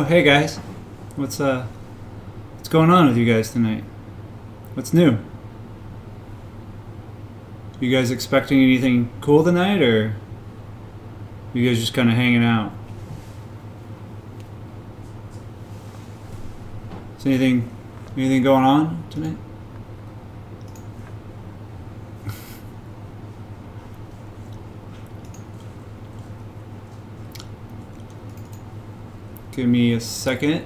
Hey guys. What's going on with you guys tonight? What's new? You guys expecting anything cool tonight, or you guys just kind of hanging out? Is anything going on tonight? Give me a second.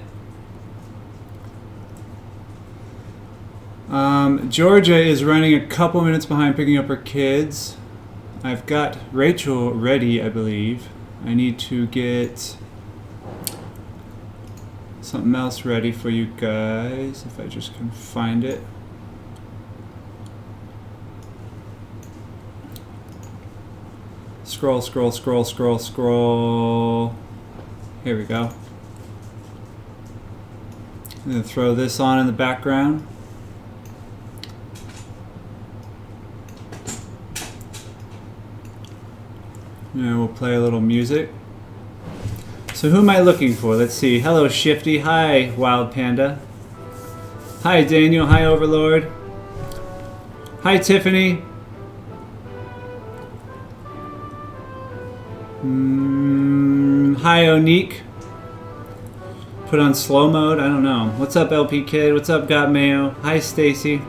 Georgia is running a couple minutes behind picking up her kids. I've got Rachel ready, I believe. I need to get something else ready for you guys, if I just can find it. Scroll. Here we go. I'm going to throw this on in the background. And we'll play a little music. So who am I looking for? Let's see. Hello, Shifty. Hi, Wild Panda. Hi, Daniel. Hi, Overlord. Hi, Tiffany. Hi, Onique. Put on slow mode? I don't know. What's up, LP Kid? What's up, Got Mayo? Hi, Stacy.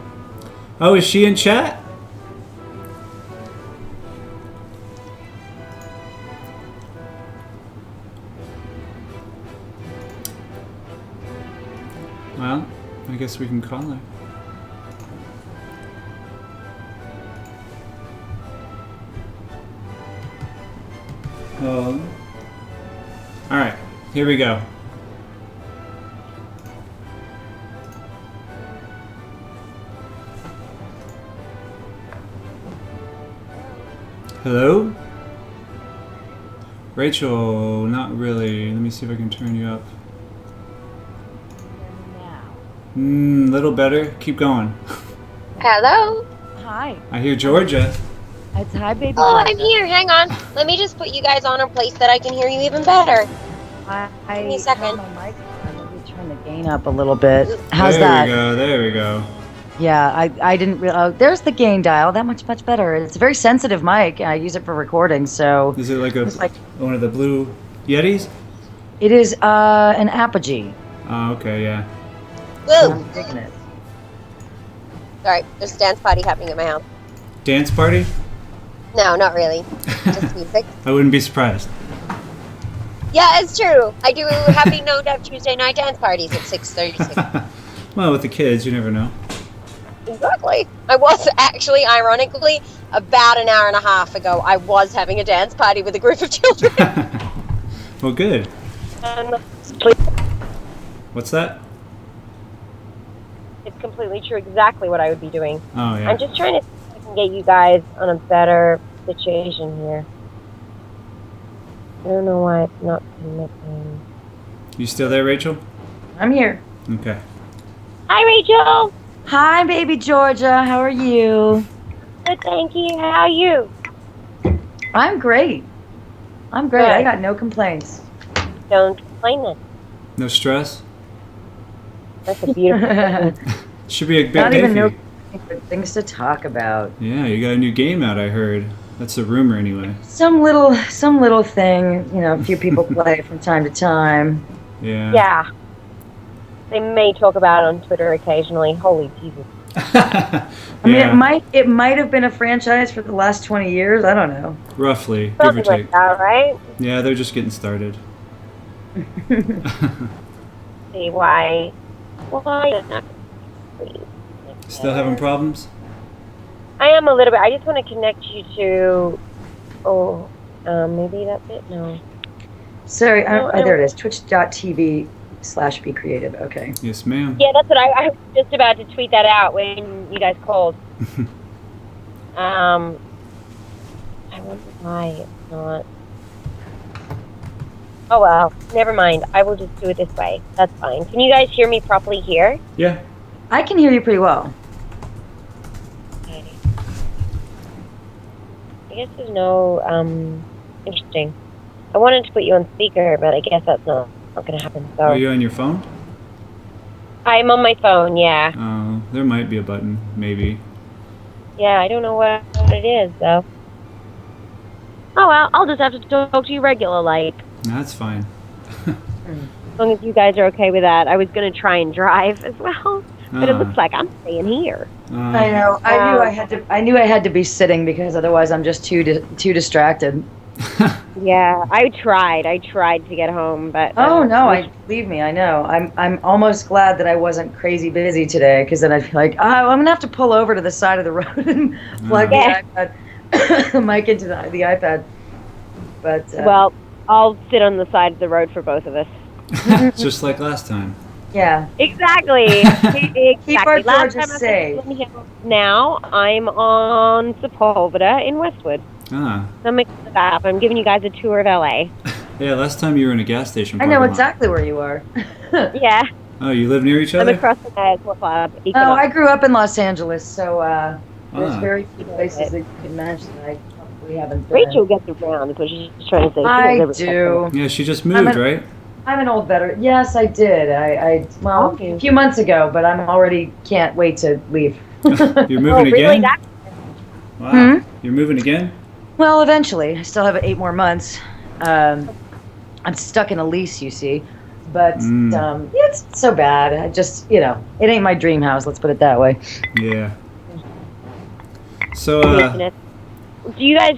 Oh, is she in chat? Well, I guess we can call her. Alright, here we go. Hello? Rachel, not really. Let me see if I can turn you up. Little better. Keep going. Hello? Hi. I hear Georgia. It's hi, baby. Oh, Georgia. I'm here. Hang on. Let me just put you guys on a place that I can hear you even better. Give me a second. My mic on. Let me turn the gain up a little bit. How's that? There we go. Yeah, I didn't realize. There's the gain dial. That much better. It's a very sensitive mic. I use it for recording, so. Is it like one of the blue Yetis? It is an Apogee. Oh, okay, yeah. Woo! I'm digging it. Sorry, there's a dance party happening at my house. Dance party? No, not really. Just music. I wouldn't be surprised. Yeah, it's true. I do Happy No Dub Tuesday night dance parties at 6:36. Well, with the kids, you never know. Exactly. I was actually, ironically, about an hour and a half ago, I was having a dance party with a group of children. Well, good. It's What's that? completely true. Exactly what I would be doing. Oh, yeah. I'm just trying to see if I can get you guys on a better situation here. I don't know why it's not connecting. You still there, Rachel? I'm here. Okay. Hi, Rachel. Hi, baby Georgia. How are you? Good, thank you. How are you? I'm great. Good. I got no complaints. Don't complain then. No stress? That's a beautiful thing. Should be a big Not day even for no you. things to talk about. Yeah, you got a new game out, I heard. That's a rumor, anyway. Some little thing, a few people play from time to time. Yeah. Yeah. They may talk about it on Twitter occasionally. Holy Jesus. I mean, it might have been a franchise for the last 20 years. I don't know. Roughly, give Something or take. like that, right? Yeah, they're just getting started. See why you're not Still having problems? I am a little bit. I just want to connect you to. Maybe that's it. No. Sorry, there it is. Twitch.tv/becreative. Okay. Yes, ma'am. Yeah, that's what I was just about to tweet that out when you guys called. I wonder why it's not. Oh well, never mind. I will just do it this way. That's fine. Can you guys hear me properly here? Yeah. I can hear you pretty well. Okay. I guess there's no interesting. I wanted to put you on speaker, but I guess that's not not gonna happen. So Are you on your phone? I'm on my phone. Yeah. Oh, there might be a button, maybe. Yeah, I don't know what it is though. Oh well, I'll just have to talk to you regular like. That's fine. As long as you guys are okay with that. I was gonna try and drive as well, but it looks like I'm staying here. I know. I knew I had to be sitting because otherwise I'm just too distracted. Yeah, I tried to get home, but Oh no! Believe me, I know. I'm almost glad that I wasn't crazy busy today, because then I'd be like, oh, I'm gonna have to pull over to the side of the road and plug the iPad, the mic into the iPad. But well, I'll sit on the side of the road for both of us. Just like last time. Yeah. Exactly. Keep our Last Georgia time safe. Now I'm on Sepulveda in Westwood. Ah. I'm mixing up. I'm giving you guys a tour of LA. Yeah, last time you were in a gas station. I know exactly where you are. Yeah. Oh, you live near each I'm other? across the Niagara Club. Oh, I grew up in Los Angeles, so there's Ah. very few places that you can mention that I probably haven't been. Rachel gets around, is what she's trying to say. She I knows do. Yeah, she just moved, right? I'm an old veteran. Yes, I did. Well, a few months ago, but I'm already can't wait to leave. You're moving really? again? Wow. Hmm? You're moving again? Well, eventually. I still have 8 more months. I'm stuck in a lease, you see. But yeah, it's not so bad. I just, it ain't my dream house. Let's put it that way. Yeah. So, Do you guys,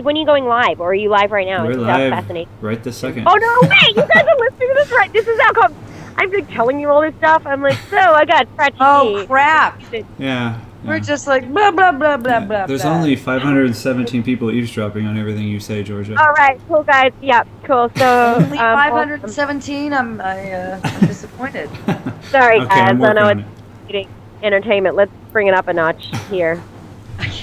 when are you going live? Or are you live right now? we're It's live fascinating. right this second. Oh, no way! You guys are listening to this right. This is how come I'm like telling you all this stuff. I'm like, so I got scratchy Oh, crap. Yeah. We're just like blah, blah, blah, blah, blah. There's blah. only 517 people eavesdropping on everything you say, Georgia. All right, cool, guys. Yeah, cool. So, Only 517? I'm disappointed. Sorry, Okay, guys. I'm I know working it's getting entertainment. Let's bring it up a notch here.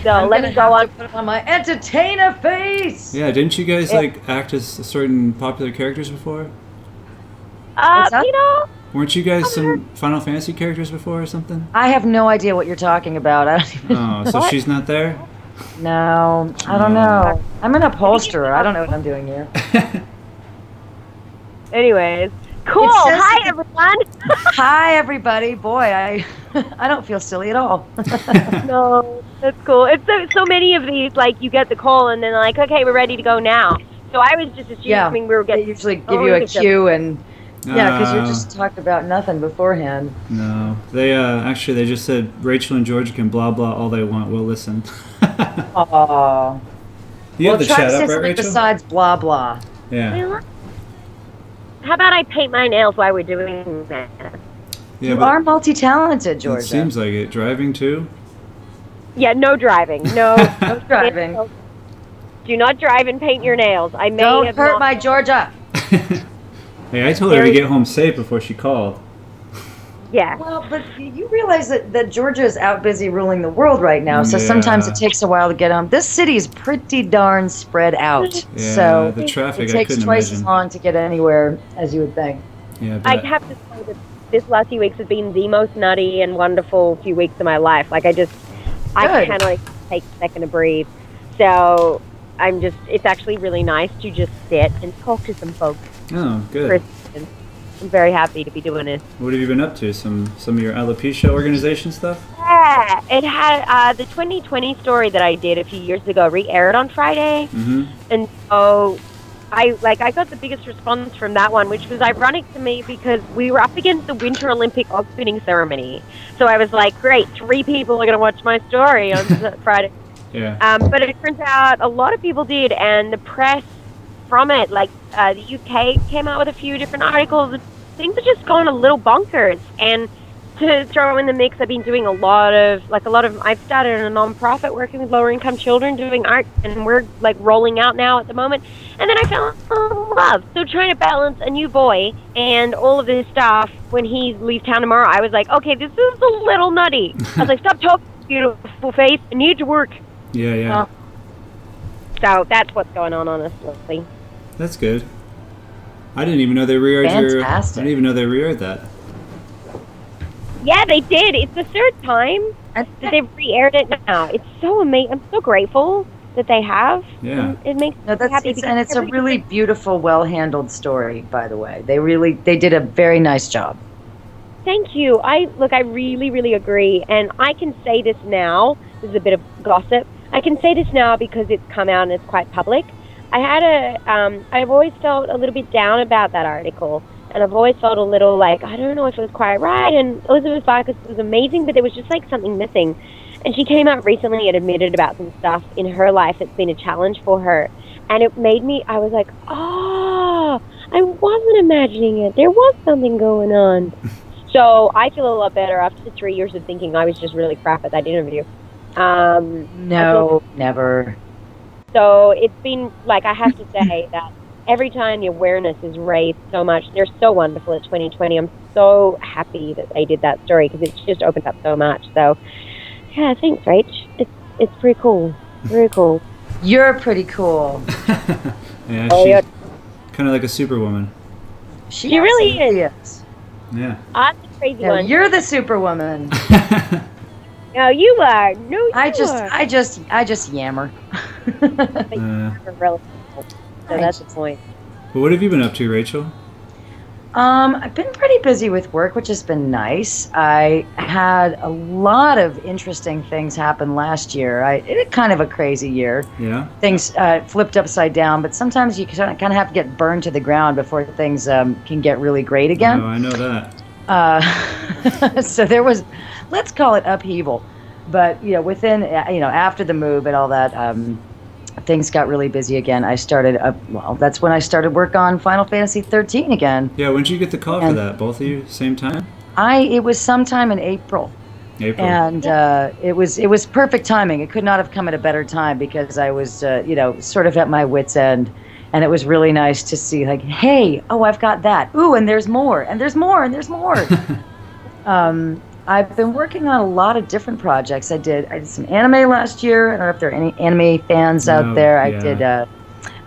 So I'm let gonna me go have on. to put on my entertainer face. Yeah, didn't you guys act as certain popular characters before? What's that? Weren't you guys some Final Fantasy characters before or something? I have no idea what you're talking about. I don't even Oh, so she's not there? No, I don't know. I'm an upholsterer. I don't know what I'm doing here. Anyways, cool. It says- Hi, everyone. Hi, everybody. Boy, I don't feel silly at all. No, that's cool. It's so many of these, like, you get the call and then like, okay, we're ready to go now. So I was just assuming we were They getting. usually give you a cue and because you're just talked about nothing beforehand. No, they actually they just said Rachel and Georgia can blah blah all they want. We'll listen. Aww. You have the try chat to say up, right, something Rachel? besides blah blah. Yeah. How about I paint my nails while we're doing that? Yeah, You but are multi-talented, Georgia. it seems like it. Driving too. Yeah, no driving. No, No driving. Do not drive and paint your nails. I may Don't have hurt not- my Georgia. Hey, I told her to get home safe before she called. Yeah. Well, but you realize that Georgia is out busy ruling the world right now, so sometimes Yeah. it takes a while to get home. This city is pretty darn spread out, Yeah, so the traffic, it I takes couldn't twice imagine. as long to get anywhere as you would think. Yeah, I but have to say that this last few weeks has been the most nutty and wonderful few weeks of my life. Like, I Good. cannot even take a second to breathe. So it's actually really nice to just sit and talk to some folks. oh, good. For instance. I'm very happy to be doing this. What have you been up to? Some of your alopecia organization stuff? Yeah, it had the 2020 story that I did a few years ago re-aired on Friday, and so I got the biggest response from that one, which was ironic to me because we were up against the Winter Olympic og spinning ceremony. So I was like, great, 3 people are going to watch my story on Friday. Yeah. But it turns out a lot of people did, and the press from it, like the UK came out with a few different articles. Things have just gone a little bonkers, and to throw in the mix, I've been doing a lot of, I've started a non-profit working with lower income children doing art, and we're like rolling out now at the moment. And then I fell in love. So trying to balance a new boy and all of this stuff when he leaves town tomorrow, I was like, okay, this is a little nutty. I was like, stop talking, beautiful face. I need to work. Yeah, yeah. So that's what's going on, honestly. That's good. I didn't even know they re-aired Fantastic. I didn't even know they re-aired that. Yeah, they did. It's the 3rd time that they've re-aired it now. It's so amazing. I'm so grateful. that they have. Yeah. And it makes No, me happy. it's a really beautiful, well-handled story, by the way. They did a very nice job. Thank you. I really, really agree. And I can say this now. This is a bit of gossip. I can say this now because it's come out and it's quite public. I've always felt a little bit down about that article. And I've always felt a little like, I don't know if it was quite right. And Elizabeth Vargas was amazing, but there was just like something missing. And she came out recently and admitted about some stuff in her life that's been a challenge for her. And it made me, I was like, I wasn't imagining it. There was something going on. So I feel a lot better after 3 years of thinking I was just really crap at that interview. No, never. So it's been, like, I have to say that every time the awareness is raised so much, they're so wonderful at 2020. I'm so happy that they did that story because it's just opened up so much. So, yeah, thanks, Rach. It's pretty cool. Very cool. You're pretty cool. Yeah, Oh, she's kind of like a superwoman. She really is. Yeah. I'm the crazy No, one. you're the superwoman. No, you are. No, you are. I just yammer. But you're relative. So that's the point. Well, what have you been up to, Rachel? I've been pretty busy with work, which has been nice. I had a lot of interesting things happen last year. It had kind of a crazy year. Yeah. Things flipped upside down, but sometimes you kind of have to get burned to the ground before things can get really great again. Oh, I know that. So there was, let's call it upheaval. But, within, after the move and all that, things got really busy again. That's when I started work on Final Fantasy XIII again. Yeah, when did you get the call for that? Both of you, same time? It was sometime in April. And it was perfect timing. It could not have come at a better time because I was, sort of at my wit's end. And it was really nice to see, like, hey, I've got that. Ooh, and there's more, and there's more, and there's more. I've been working on a lot of different projects. I did some anime last year. I don't know if there are any anime fans out there. I did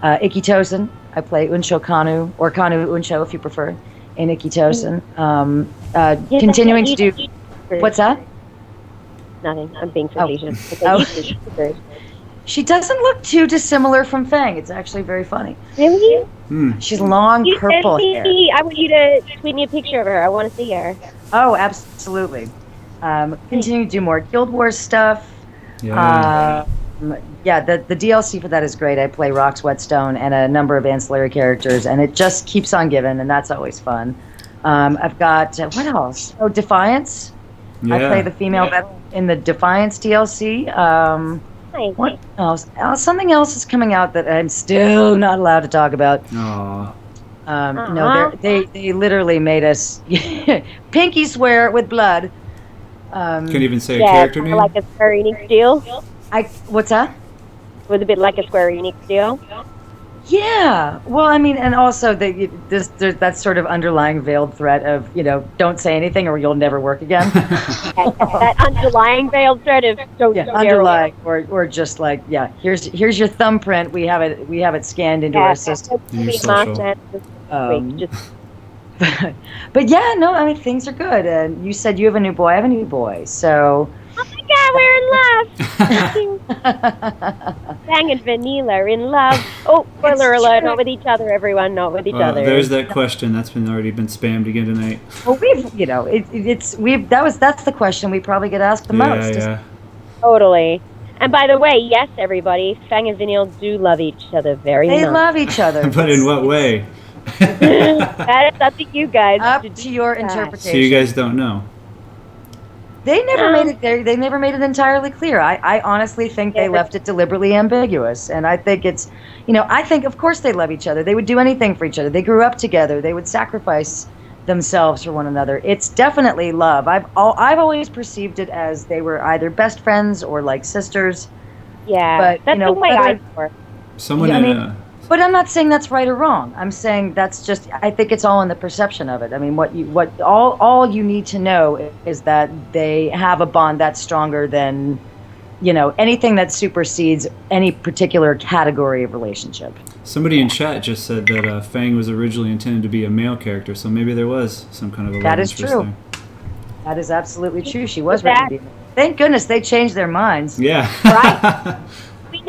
Ikitosen. I play Unsho Kanu, or Kanu Unsho if you prefer, in Ikitosen. Continuing to do... What's that? Nothing. I'm being facetious. She doesn't look too dissimilar from Fang. It's actually very funny. Really? She's long purple hair. I want you to tweet me a picture of her. I want to see her. Oh, absolutely. Continue to do more Guild Wars stuff. Yeah. The DLC for that is great. I play Rox Whetstone and a number of ancillary characters, and it just keeps on giving, and that's always fun. I've got, what else? Oh, Defiance. Yeah. I play the female veteran in the Defiance DLC. What else? Something else is coming out that I'm still not allowed to talk about. Aww. No, they literally made us pinky swear with blood. Can't even say a character name? Like a Square Enix deal? What's that? It was a bit like a Square Enix deal? Yeah. Well, I mean, and also there's that sort of underlying veiled threat of, don't say anything or you'll never work again. That underlying veiled threat of underlying or just like, here's your thumbprint. We have it scanned into our system. But yeah, no, I mean, things are good. And you said you have a new boy. I have a new boy. So. Oh my God, we're in love. Fang and Vanille are in love. Oh, spoiler alert! Not with each other, everyone. Not with each other. There's that question that's already been spammed again tonight. Well, that's the question we probably get asked the most. Yeah. Totally. And by the way, yes, everybody, Fang and Vanille do love each other very much. They love each other. But in what way? That is up to you guys. Up to your interpretation. So you guys don't know. They never made it there. They never made it entirely clear. I honestly think they left it deliberately ambiguous, and I think it's, I think of course they love each other. They would do anything for each other. They grew up together. They would sacrifice themselves for one another. It's definitely love. I've always perceived it as they were either best friends or like sisters. Yeah, but that's the way I work. But I'm not saying that's right or wrong. I'm saying that's just, I think it's all in the perception of it. I mean, all you need to know is that they have a bond that's stronger than, anything that supersedes any particular category of relationship. Somebody in chat just said that Fang was originally intended to be a male character, so maybe there was some kind of a love That is interest true. there. That is absolutely true. She was ready to be. Thank goodness they changed their minds. Yeah. Right? We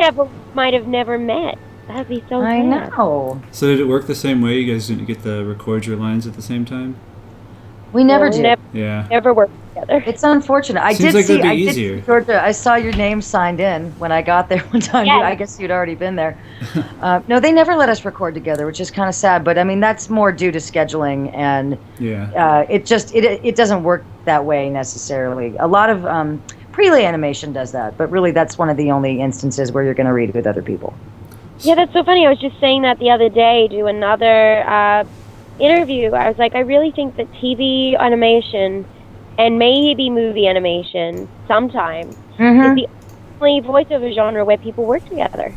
might have never met. That'd be so I sad. know. So did it work the same way? You guys didn't get to record your lines at the same time? We never do. Yeah. Never worked together. It's unfortunate. Seems like that'd be easier. Georgia, I saw your name signed in when I got there one time. Yes. I guess you'd already been there. No, they never let us record together, which is kind of sad. But I mean, that's more due to scheduling, and it doesn't work that way necessarily. A lot of prelay animation does that, but really, that's one of the only instances where you're going to read with other people. Yeah, that's so funny. I was just saying that the other day to another interview. I was like, I really think that TV animation and maybe movie animation sometimes is the only voiceover genre where people work together.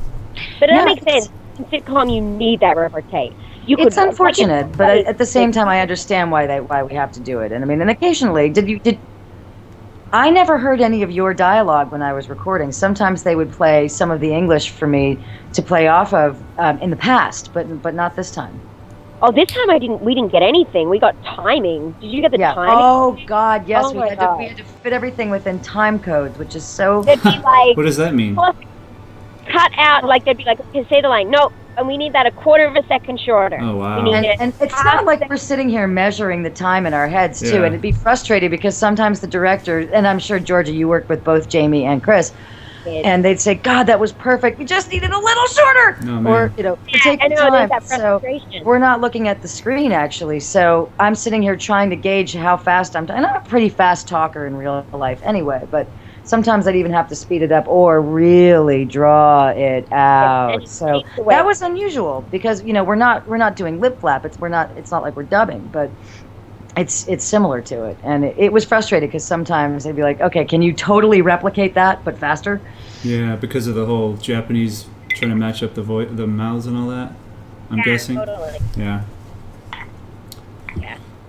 But that makes sense. In sitcom, you need that repartee. It's unfortunate, but at the same time, I understand why we have to do it. And I mean, and occasionally, I never heard any of your dialogue when I was recording. Sometimes they would play some of the English for me to play off of in the past, but not this time. Oh, this time we didn't get anything. We got timing. Did you get the timing? Oh God, yes. Oh we had to fit everything within time codes, which is so. They'd be like, what does that mean? Cut out, like they'd be like, okay, say the line. No, and we need that a quarter of a second shorter. Oh wow. And it's not like we're sitting here measuring the time in our heads too, and it'd be frustrating because sometimes the director, and I'm sure Georgia, you worked with both Jamie and Chris. And they'd say, God, that was perfect. We just needed a little shorter. Oh, or, take the time. So we're not looking at the screen, actually. So I'm sitting here trying to gauge how fast I'm talking. I'm a pretty fast talker in real life anyway, but sometimes I'd even have to speed it up or really draw it out. So that was unusual because, we're not doing lip flap. It's not like we're dubbing, but it's similar to it, and it was frustrating because sometimes they'd be like, okay, can you totally replicate that but faster? Yeah, because of the whole Japanese trying to match up the mouths and all that, I'm guessing. Totally. Yeah.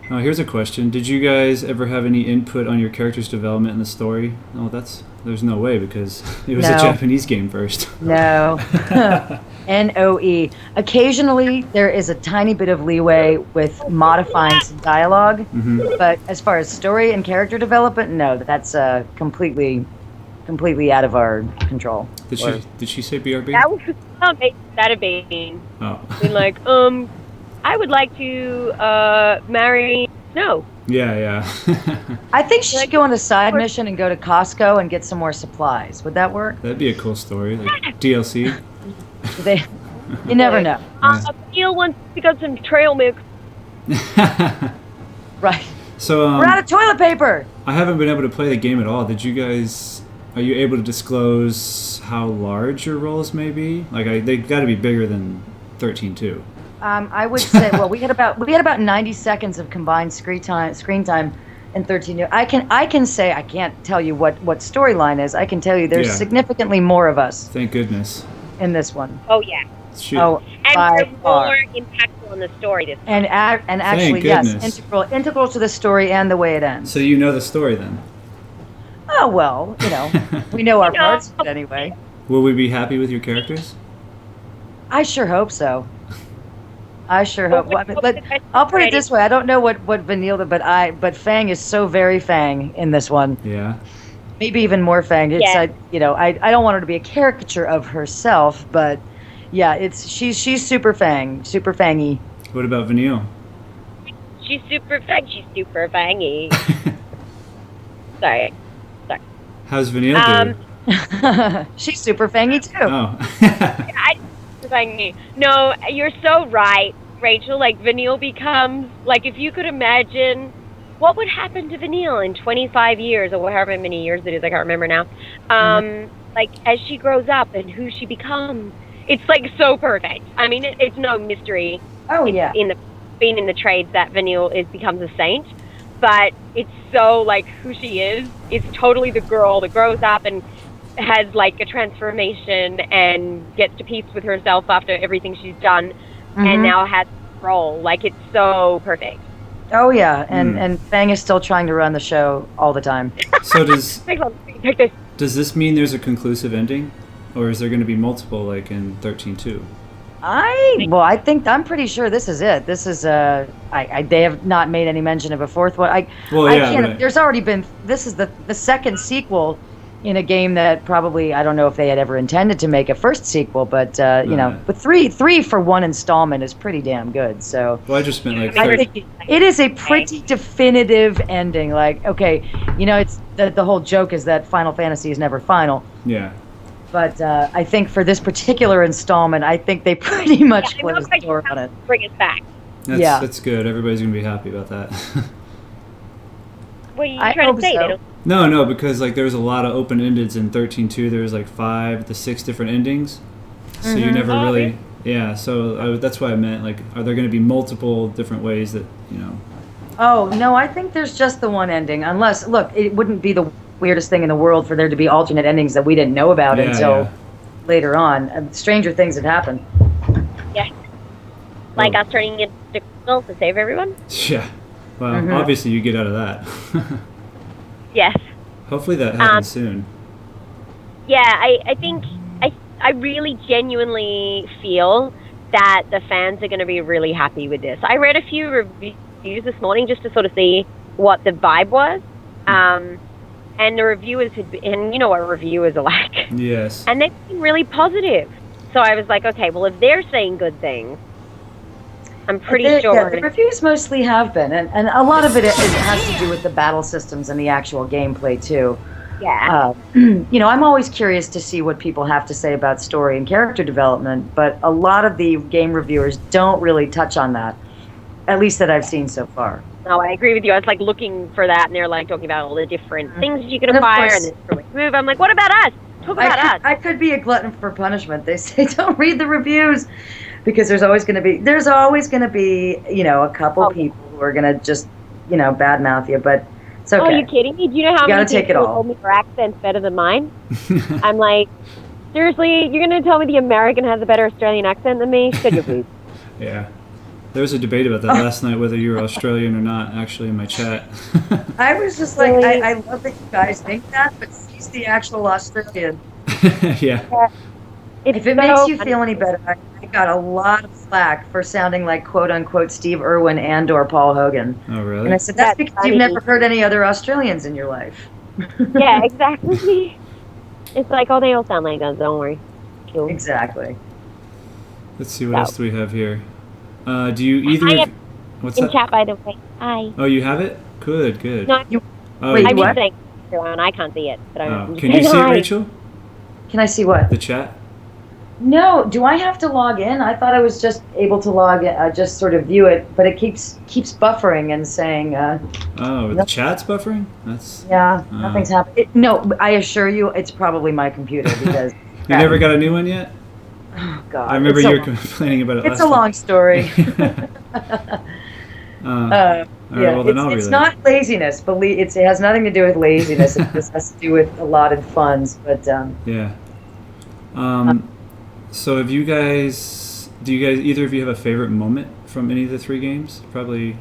Here's a question. Did you guys ever have any input on your character's development in the story? Oh, there's no way because it was a Japanese game first. No. NOE. Occasionally, there is a tiny bit of leeway with modifying some dialogue, but as far as story and character development, no, that's completely out of our control. Did she say BRB? That was that a being. Oh. Being like, I would like to marry Snow. Yeah. I think she should go on a side mission and go to Costco and get some more supplies. Would that work? That'd be a cool story, like DLC. You never know. Neil wants to get some trail mix. Right. So we're out of toilet paper. I haven't been able to play the game at all. Are you able to disclose how large your roles may be? Like, they got to be bigger than 13.2. I would say, well, we had about 90 seconds of combined screen time in 13. I can say I can't tell you what storyline is. I can tell you there's significantly more of us. Thank goodness. In this one. Oh yeah. Shoot. Oh, and by we're far. more impactful in the story this time. And actually, yes, integral to the story and the way it ends. So you know the story then? Oh well, we know our parts of it anyway. Will we be happy with your characters? I sure hope so. I sure hope. Well, I'll put it this way: I don't know what Vanille, but Fang is so very Fang in this one. Yeah. Maybe even more Fang. It's I don't want her to be a caricature of herself, but yeah, she's super Fang, super Fangy. What about Vanille? She's super Fang. She's super Fangy. Sorry. How's Vanille do? She's super Fangy too. Oh. Fangy. No, you're so right, Rachel. Like Vanille becomes like if you could imagine. What would happen to Vanille in 25 years, or however many years it is, I can't remember now. Like, as she grows up and who she becomes. It's, like, so perfect. I mean, it's no mystery. Oh, yeah. Being in the trades that Vanille becomes a saint. But it's so, like, who she is. It's totally the girl that grows up and has, like, a transformation and gets to peace with herself after everything she's done. And now has a role. Like, it's so perfect. Oh yeah, and Fang is still trying to run the show all the time. So does this mean there's a conclusive ending, or is there going to be multiple like in 13.2? I'm pretty sure this is it. This is they have not made any mention of a fourth one. There's already been. This is the second sequel in a game that probably, I don't know if they had ever intended to make a first sequel, but you know, Right. but three for one installment is pretty damn good. So Well, I just meant like I 30. think it is a pretty definitive ending. Like, okay, you know, it's the whole joke is that Final Fantasy is never final. Yeah. But I think for this particular installment, I think they pretty much I'm not closed the quite door sure on how it. to bring us back. That's good. Everybody's gonna be happy about that. What are you I trying to hope say? so. They don't- No, because like there was a lot of open endeds in 13.2. There was like 5 to 6 different endings, so you never Oh, really. really? Yeah, so that's what I meant. Like, are there going to be multiple different ways that you know? Oh, no, I think there's just the one ending. Unless, look, it wouldn't be the weirdest thing in the world for there to be alternate endings that we didn't know about Yeah, until yeah. later on. Stranger things had happened. Yeah. Like Oh. us turning into criminals to save everyone? Yeah. Well, Mhm. obviously you get out of that. Yes. Hopefully that happens soon. Yeah, I think I really genuinely feel that the fans are going to be really happy with this. I read a few reviews this morning just to sort of see what the vibe was. And the reviewers had been, and you know what reviewers are like. Yes. And they've been really positive. So I was like, okay, well, if they're saying good things, I'm pretty sure Yeah, we're the going to... reviews mostly have been, and a lot of it has to do with the battle systems and the actual gameplay too. Yeah. You know, I'm always curious to see what people have to say about story and character development, but a lot of the game reviewers don't really touch on that, at least that I've seen so far. No, I agree with you. I was like looking for that, and they're like talking about all the different things you can And of acquire course- and the different ways to move. I'm like, what about us? Talk about us. I could be a glutton for punishment. They say don't read the reviews because there's always going to be you know, a couple people who are going to just, you know, badmouth you, but it's okay. Oh, are you kidding me? Do you know how You gotta many take it people all. told me your accent's better than mine? I'm like, seriously, you're going to tell me the American has a better Australian accent than me? Could you please? Yeah. There was a debate about that last night, whether you were Australian or not, actually, in my chat. I was just like, Really? I love that you guys think that, but he's the actual Australian. Yeah. If it makes you feel any better, I got a lot of flack for sounding like quote unquote Steve Irwin and or Paul Hogan. Oh, And I really? said, that's That's because funny. you've never heard any other Australians in your life. Yeah, exactly. It's like, oh, they all sound like us. Don't worry. Cool. Exactly. Let's see, what else do we have here? Do you either... I of- am What's in that? chat, by the way. Hi. Oh, you have it? Good, good. No, Oh, Wait, I'm what? just saying, everyone, I can't see it. But I'm oh. just Can you saying see it, hi. Rachel? Can I see what? The chat? No, do I have to log in? I thought I was just able to log in, just sort of view it, but it keeps buffering and saying, Oh, the Nope. chat's buffering? That's... yeah, Oh. nothing's happening. No, I assure you, it's probably my computer because, You never got a new one yet? oh God, I remember it's you a were complaining about it It's last a long story. All right, Yeah, well, then I'll it's relay. not laziness. It has nothing to do with laziness. It just has to do with allotted funds. But Yeah. So have you guys... Do you guys... Either of you have a favorite moment from any of the 3 games? Probably...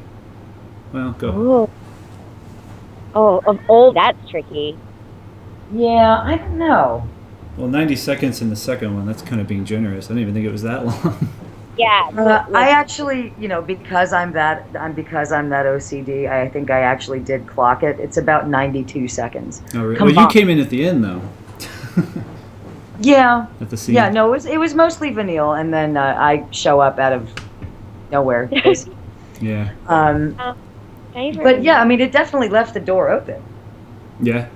Well, go. Ooh. Oh, of all, that's tricky. yeah, I don't know. Well, 90 seconds in the second one, that's kind of being generous. I didn't even think it was that long. Yeah. I actually, you know, because I'm that OCD, I think I actually did clock it. It's about 92 seconds. Oh, really? Come Well, you on. came in at the end, though. Yeah. At the scene. Yeah, no, it was mostly Vanille, and then I show up out of nowhere. basically. Yeah. Favorite. But yeah, I mean, it definitely left the door open. Yeah,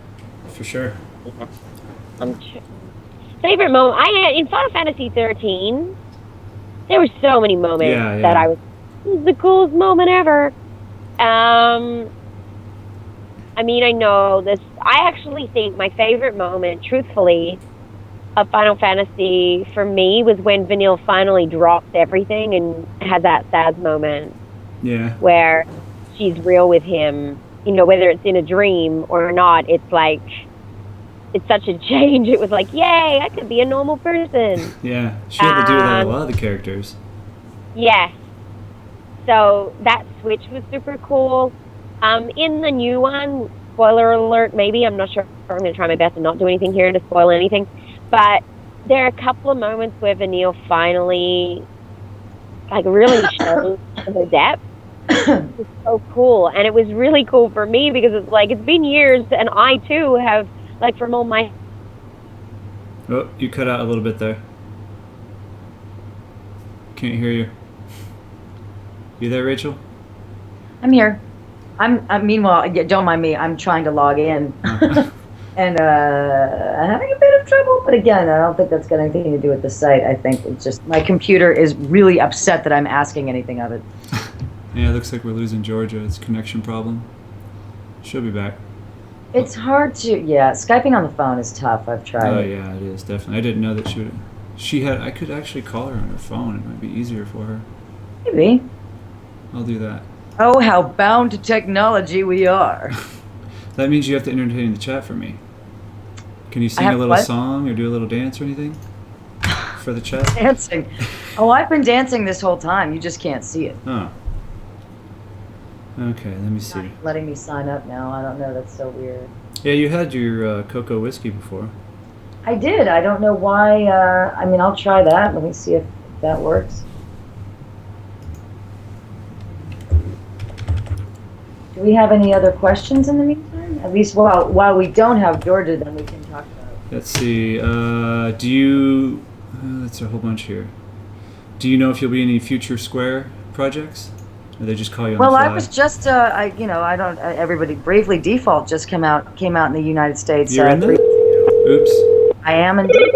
for sure. Favorite moment. I had in Final Fantasy 13. There were so many moments Yeah, yeah. that I was. This is the coolest moment ever. I mean, I know this. I actually think my favorite moment, truthfully, of Final Fantasy for me was when Vanille finally drops everything and has that sad moment Yeah. where she's real with him. You know, whether it's in a dream or not, it's like it's such a change. It was like, yay, I could be a normal person. Yeah. She had to do with that with a lot of the characters. Yes. So that switch was super cool. In the new one, spoiler alert, maybe, I'm not sure. I'm going to try my best and not do anything here to spoil anything. But there are a couple of moments where Vanille finally, like, really shows her depth. It was so cool. And it was really cool for me because it's like, it's been years and I too have like from all my. Oh, you cut out a little bit there. Can't hear you. You there, Rachel? I'm here. Meanwhile, don't mind me. I'm trying to log in, and I'm having a bit of trouble. But again, I don't think that's got anything to do with the site. I think it's just my computer is really upset that I'm asking anything of it. Yeah, it looks like we're losing Georgia. It's a connection problem. She'll be back. It's hard to, Skyping on the phone is tough. I've tried. Oh yeah, it is definitely. I didn't know that she had. I could actually call her on her phone. It might be easier for her. Maybe. I'll do that. Oh, how bound to technology we are. That means you have to entertain the chat for me. Can you sing a little song or do a little dance or anything for the chat? Dancing. Oh, I've been dancing this whole time. You just can't see it. Oh. Okay, let me see. Not letting me sign up now. I don't know. That's so weird. Yeah, you had your cocoa whiskey before. I did. I don't know why. I'll try that. Let me see if that works. Do we have any other questions in the meantime? At least while we don't have Georgia, then we can talk about it. Let's see. Do you... that's a whole bunch here. Do you know if you'll be in any future Square projects? Or they just call you on the fly? I was just, everybody, Bravely Default just came out in the United States. You're in there? Oops. I am indeed.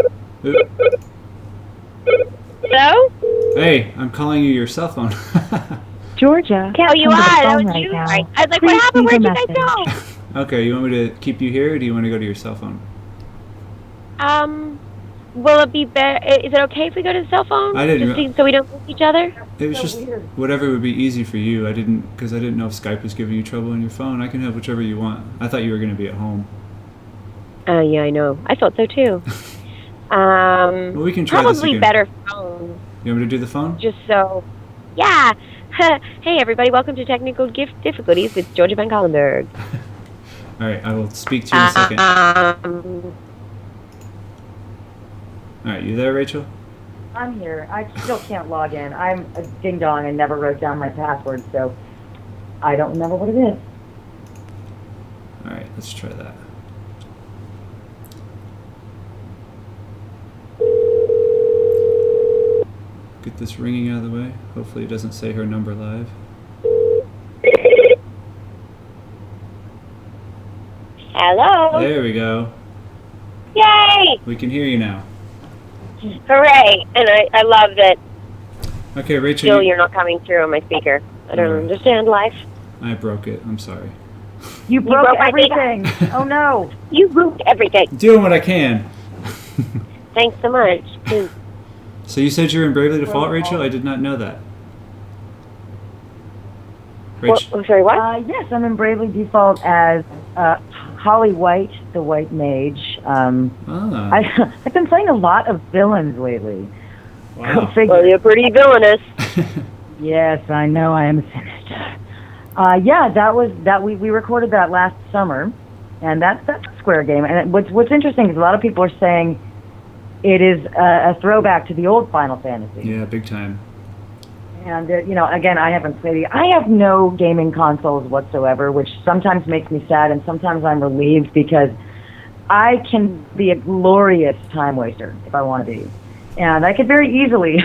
Hello? Hey, I'm calling you your cell phone. Georgia. Oh, you are? That was Right you? now. I was like, Please what happened? leave Where'd a you guys go? Okay, you want me to keep you here, or do you want to go to your cell phone? Will it be better? Is it okay if we go to the cell phone? I didn't. Just so we don't miss each other? It was just whatever would be easy for you. Because I didn't know if Skype was giving you trouble on your phone. I can have whichever you want. I thought you were going to be at home. Yeah, I know. I thought so too. Well, we can try this probably again. better phone. You want me to do the phone? Just so, yeah. Hey everybody, welcome to Technical Difficulties with Georgia Van Collenberg. All right, I will speak to you in a second. All right, you there, Rachel? I'm here. I still can't log in. I'm a ding dong and never wrote down my password, so I don't remember what it is. All right, let's try that. Get this ringing out of the way. Hopefully it doesn't say her number live. Hello. There we go. Yay! We can hear you now. Hooray! And I love that. Okay, Rachel. Still, you're not coming through on my speaker. I don't understand life. I broke it. I'm sorry. You broke broke my everything. Oh no! You ruined everything. Doing what I can. Thanks so much. So you said you're in Bravely Default, Rachel? I did not know that. Rachel. Sorry, what? Yes, I'm in Bravely Default as Holly White, the White Mage. I've been playing a lot of villains lately. Wow. Well, you're pretty villainous. Yes, I know I am sinister. We recorded that last summer, and that's a Square game. And what's interesting is a lot of people are saying it is a throwback to the old Final Fantasy. Yeah, big time. And again, I haven't played it. I have no gaming consoles whatsoever, which sometimes makes me sad, and sometimes I'm relieved because I can be a glorious time waster if I want to be. And I could very easily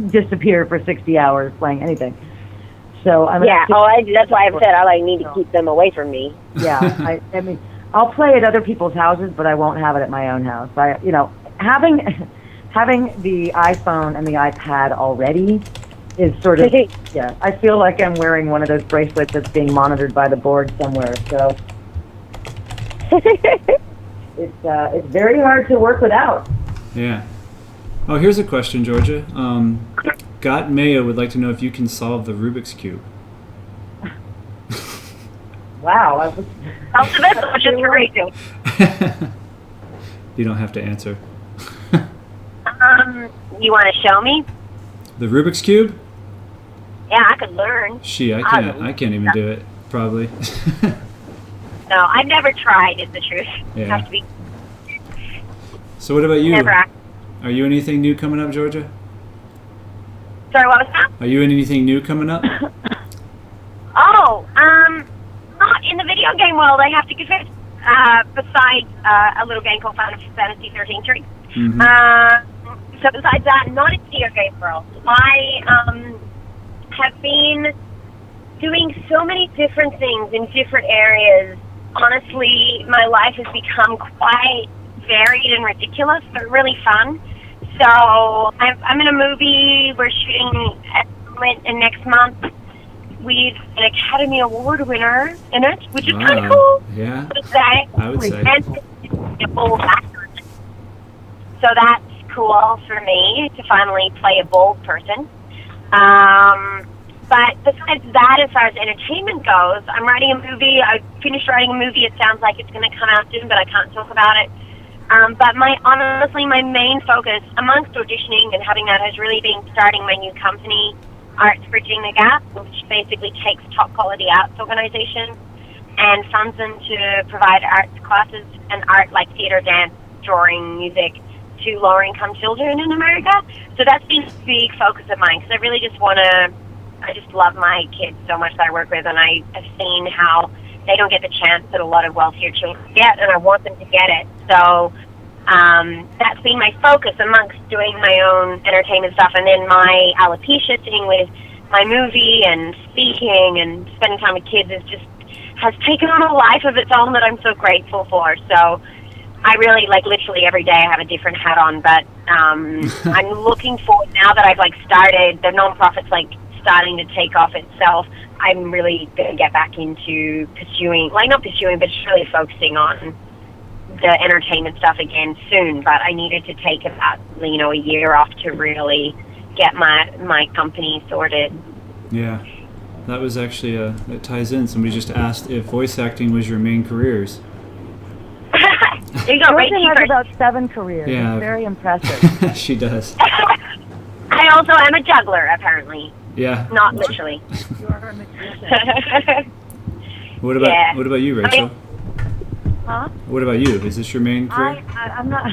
disappear for 60 hours playing anything. So that's why I've said I need to keep them away from me. Yeah, I mean, I'll play at other people's houses, but I won't have it at my own house. Having the iPhone and the iPad already is sort of I feel like I'm wearing one of those bracelets that's being monitored by the board somewhere. So it's very hard to work without. Yeah. Oh, here's a question, Georgia. Got Mayo would like to know if you can solve the Rubik's Cube. Wow. That's the best question for Rachel. You don't have to answer. You want to show me? The Rubik's Cube? Yeah, I could learn. I can't even do it, probably. No, I've never tried, is the truth. Yeah. Have to be. So what about you? Never. Are you anything new coming up, Georgia? Sorry, what was that? Are you in anything new coming up? Oh, not in the video game world, I have to confess. besides a little game called Fantasy 13 3. Mm-hmm. So besides that, not a video game girl. I have been doing so many different things in different areas. Honestly, my life has become quite varied and ridiculous, but really fun. So I'm in a movie we're shooting next month with an Academy Award winner in it, which is kind of cool. Yeah, I would say. And a bold actor. So that's cool for me to finally play a bold person. But besides that, as far as entertainment goes, I'm writing a movie. I finished writing a movie. It sounds like it's going to come out soon, but I can't talk about it. But honestly, my main focus amongst auditioning and having that has really been starting my new company, Arts Bridging the Gap, which basically takes top quality arts organizations and funds them to provide arts classes and art like theater, dance, drawing, music to lower income children in America. So that's been a big focus of mine because I really just I just love my kids so much that I work with, and I have seen how they don't get the chance that a lot of wealthier children get, and I want them to get it. So that's been my focus amongst doing my own entertainment stuff, and then my alopecia thing with my movie and speaking and spending time with kids has taken on a life of its own that I'm so grateful for. So I really, literally every day I have a different hat on, but I'm looking forward now that I've started, the nonprofit's starting to take off itself. I'm really going to get back into pursuing, not pursuing, but just really focusing on the entertainment stuff again soon. But I needed to take about, a year off to really get my company sorted. Yeah, that was actually, it ties in. Somebody just asked if voice acting was your main careers. There you go, right? She has about 7 careers. Yeah. It's very impressive. She does. I also am a juggler, apparently. Yeah. Not literally. You are a magician. What about you, Rachel? Huh? What about you? Is this your main career? I'm not.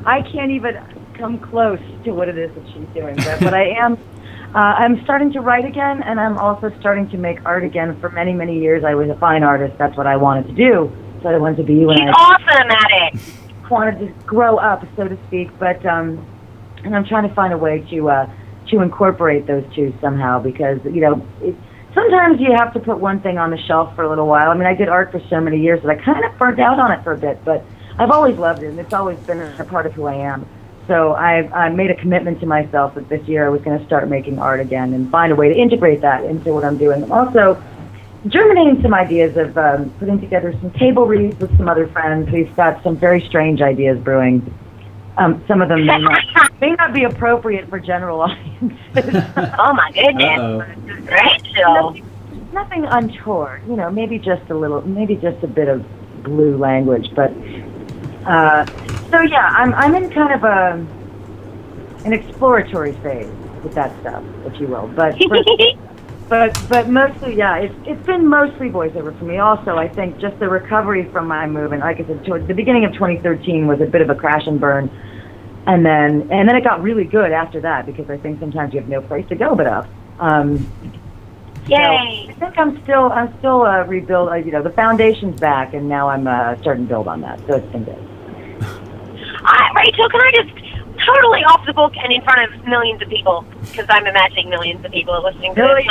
I can't even come close to what it is that she's doing. But I am. I'm starting to write again, and I'm also starting to make art again. For many, many years, I was a fine artist. That's what I wanted to do. That's what I wanted to be when She's awesome at it. Wanted to grow up, so to speak. But and I'm trying to find a way to incorporate those two somehow, because sometimes you have to put one thing on the shelf for a little while. I mean, I did art for so many years that I kind of burnt out on it for a bit, but I've always loved it, and it's always been a part of who I am. So I made a commitment to myself that this year I was going to start making art again and find a way to integrate that into what I'm doing. I'm also germinating some ideas of putting together some table reads with some other friends. We've got some very strange ideas brewing. Some of them may not be appropriate for general audiences. Oh my goodness. Rachel. Nothing untoward, maybe just a bit of blue language, but so yeah, I'm in kind of an exploratory phase with that stuff, if you will. But mostly, yeah, it's been mostly voiceover for me. Also, I think just the recovery from my movement, like I said, towards the beginning of 2013 was a bit of a crash and burn, and then it got really good after that, because I think sometimes you have no place to go but up. Yay! So I think I'm still rebuild. The foundation's back, and now I'm starting to build on that. So it's been good. Rachel, can I just totally off the book and in front of millions of people, because I'm imagining millions of people are listening to this,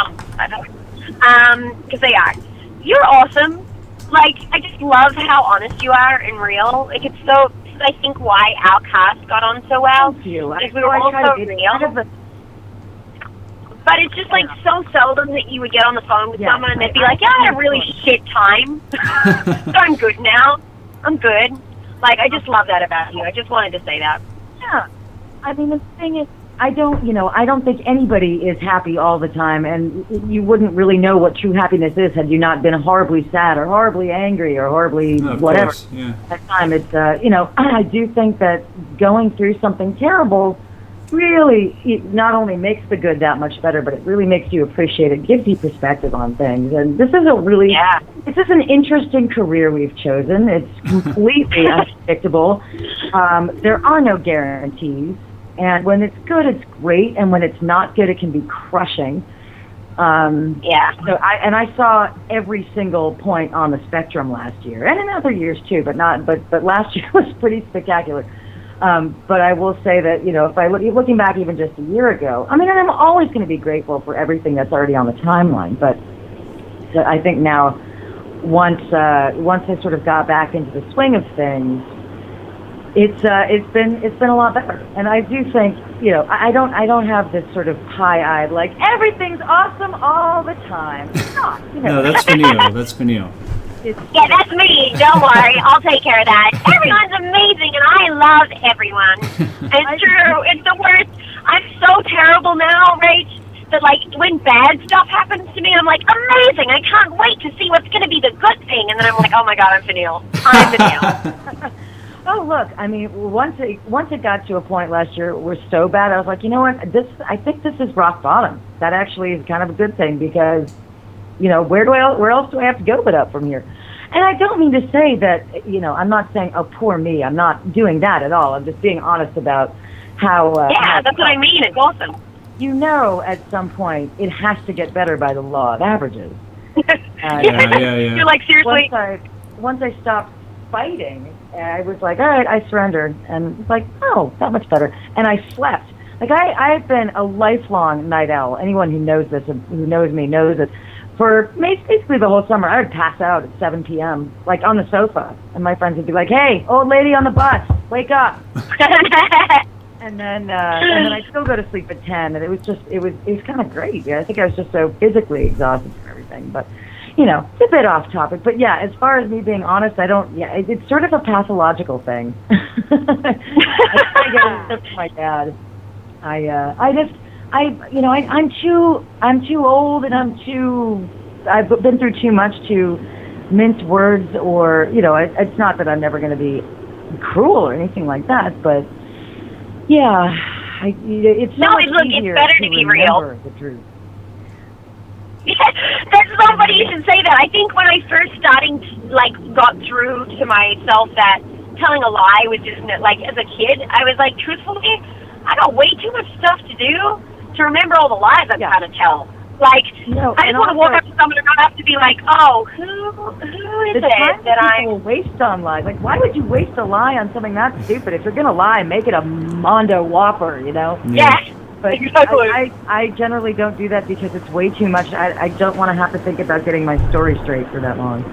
because they are. You're awesome. I just love how honest you are and real. It's so, I think, why our cast got on so well. Thank you. We were all so real. But it's just so seldom that you would get on the phone with someone and they'd be like, yeah, I had a really shit time. So I'm good now. I'm good. I just love that about you. I just wanted to say that. Yeah. I mean, the thing is, I don't think anybody is happy all the time, and you wouldn't really know what true happiness is had you not been horribly sad or horribly angry or horribly whatever. Course, yeah. At the time, it's, I do think that going through something terrible really, it not only makes the good that much better, but it really makes you appreciate it, gives you perspective on things. And this is this is an interesting career we've chosen. It's completely unpredictable. There are no guarantees. And when it's good, it's great. And when it's not good, it can be crushing. Yeah. So I saw every single point on the spectrum last year, and in other years too, but last year was pretty spectacular. But I will say that, you know, if looking back even just a year ago, I mean, I'm always going to be grateful for everything that's already on the timeline. But I think now, once I sort of got back into the swing of things, it's been a lot better. And I do think, you know, I don't have this sort of high-eyed, like, everything's awesome all the time. It's not, you know. No, that's Vanille. That's Vanille. Yeah, that's me. Don't worry. I'll take care of that. Everyone's amazing, and I love everyone. It's true. It's the worst. I'm so terrible now, Rach, that, like, when bad stuff happens to me, I'm like, amazing. I can't wait to see what's going to be the good thing. And then I'm like, oh, my God, I'm Vanille. I'm Vanille. Oh, look, I mean, once it got to a point last year where it was so bad, I was like, you know what, I think this is rock bottom. That actually is kind of a good thing because, you know, where else do I have to go but up from here? And I don't mean to say that, you know, I'm not saying, oh, poor me. I'm not doing that at all. I'm just being honest about how... yeah, that's what I mean. It's awesome. You know, at some point, it has to get better by the law of averages. Yeah. You're like, seriously? Once I stopped fighting, I was like, all right, I surrendered. And it's like, oh, that much better. And I slept. Like, I've been a lifelong night owl. Anyone who knows this and who knows me knows it. For basically the whole summer, I would pass out at 7 p.m., like on the sofa. And my friends would be like, hey, old lady on the bus, wake up. and then I'd still go to sleep at 10. And it was kind of great. Yeah, I think I was just so physically exhausted from everything. But, you know, it's a bit off topic. But yeah, as far as me being honest, it's sort of a pathological thing. I get it from my dad. I'm too old and I've been through too much to mince words or, you know, it's not that I'm never going to be cruel or anything like that, but yeah, it's so much easier it's better to be remember real. the truth. That's so funny you should say that. I think when I first got through to myself that telling a lie was just, like, as a kid, I was like, truthfully, I got way too much stuff to do to remember all the lies I'm trying to tell. Like, I just want to walk up to someone and not have to be like, oh, who is it that I... People waste on lies. Like, why would you waste a lie on something that stupid? If you're going to lie, make it a Mondo Whopper, you know? Yeah. But exactly. I generally don't do that because it's way too much. I don't want to have to think about getting my story straight for that long.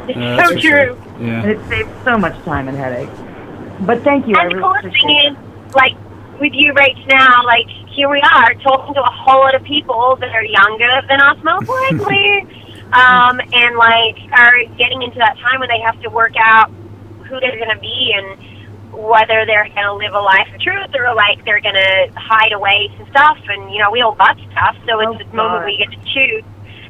It's so true. Sure. Yeah. And it saves so much time and headache. But thank you. And the coolest thing is, like, with you right now, like, here we are talking to a whole lot of people that are younger than us, most likely, and, like, are getting into that time when they have to work out who they're going to be and whether they're going to live a life of truth or, like, they're going to hide away some stuff. And, you know, we all got stuff, so it's this moment where you get to choose.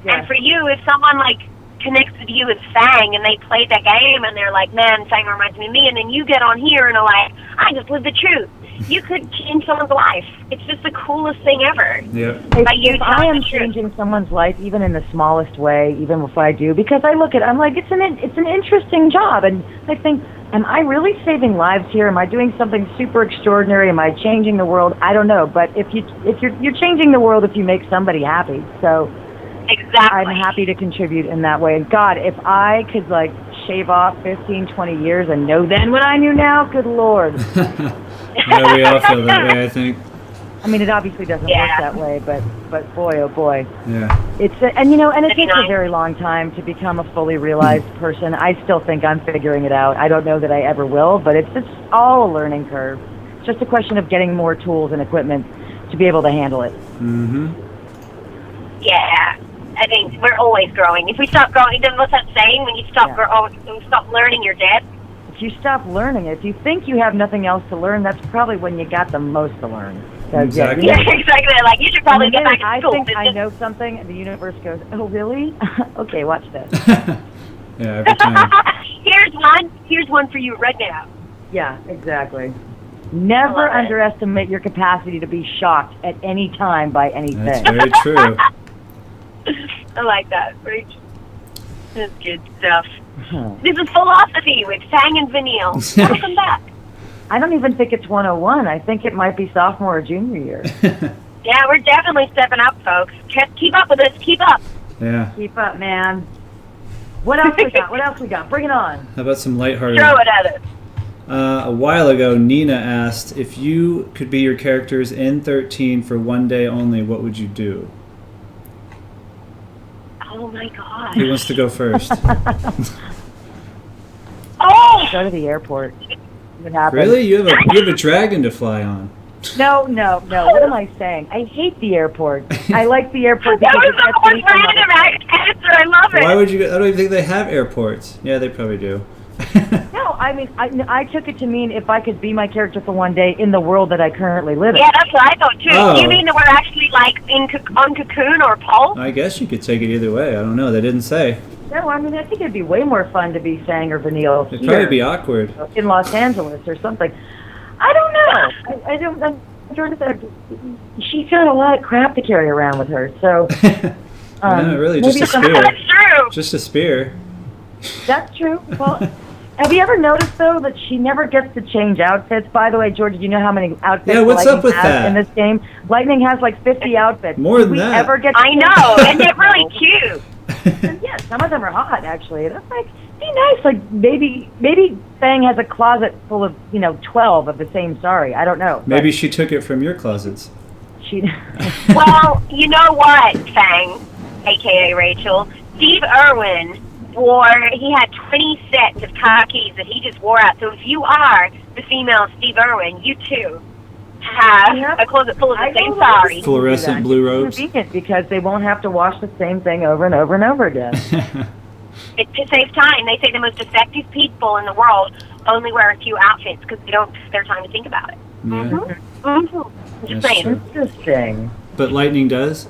Yeah. And for you, if someone, like, connects with you as Fang and they played that game and they're like, man, Fang reminds me of me, and then you get on here and are like, I just live the truth. You could change someone's life. It's just the coolest thing ever. Yeah. If I am changing someone's life, even in the smallest way, even if I do, because I look at it, I'm like, it's an interesting job, and I think, am I really saving lives here? Am I doing something super extraordinary? Am I changing the world? I don't know, but if you're changing the world if you make somebody happy. So exactly. I'm happy to contribute in that way. And God, if I could, like, shave off 15, 20 years and know then what I knew now, good Lord. Yeah, we all feel that way, I think. I mean, it obviously doesn't work that way, but boy, oh boy. Yeah. It takes a very long time to become a fully realized person. I still think I'm figuring it out. I don't know that I ever will, but it's all a learning curve. It's just a question of getting more tools and equipment to be able to handle it. Mm-hmm. Yeah. I think we're always growing. If we stop growing, then what's that saying? When you stop learning, you're dead. If you stop learning, if you think you have nothing else to learn, that's probably when you got the most to learn. Exactly. Yeah, exactly. Like, you should probably get back to school. I think I know something, and the universe goes, oh, really? Okay, watch this. Yeah, every time. Here's one for you right now. Yeah, exactly. Never underestimate your capacity to be shocked at any time by anything. That's very true. I like that. That's good stuff. This is Philosophy with Fang and Vanille. Welcome back. I don't even think it's 101. I think it might be sophomore or junior year. Yeah, we're definitely stepping up, folks. Keep up with us. Keep up. Yeah. Keep up, man. What else we got? What else we got? Bring it on. How about some lighthearted? Throw it at us. A while ago, Nina asked, if you could be your characters in 13 for one day only, what would you do? Oh my god. Who wants to go first? Oh! Go to the airport. What happened? Really? You have a dragon to fly on. No. What am I saying? I hate the airport. I like the airport That because was the most it gets me from random answer. I love it. Why would you? I don't even think they have airports. Yeah, they probably do. No, I mean, I took it to mean if I could be my character for one day in the world that I currently live in. Yeah, that's what I thought too. Oh. You mean that we're actually like on Cocoon or Pulse? I guess you could take it either way. I don't know. They didn't say. No, I mean, I think it'd be way more fun to be Fang or Vanille It'd here probably be awkward. in Los Angeles or something. I don't know. I don't. I'm trying to say, she's got a lot of crap to carry around with her. So, No, really, just maybe a spear. That's true. Just a spear. That's true. Well, have you ever noticed though that she never gets to change outfits? By the way, George, do you know how many outfits Yeah, what's Lightning up with has that? in this game? Lightning has like 50 outfits. More Do than we that. Ever get to I know, and they're really cute. Yeah, some of them are hot actually. That's like, be nice. Like maybe Fang has a closet full of 12 of the same sari. I don't know. Maybe she took it from your closets. She. Well, you know what, Fang, a.k.a. Rachel, Steve Irwin he had 20 sets of khakis that he just wore out. So if you are the female Steve Irwin, you too have a closet full of the same sari. Fluorescent blue robes. It's convenient because they won't have to wash the same thing over and over and over again. It saves time. They say the most effective people in the world only wear a few outfits because they don't take their time to think about it. Yeah. Mm-hmm. Just That's saying. true. Interesting. But Lightning does?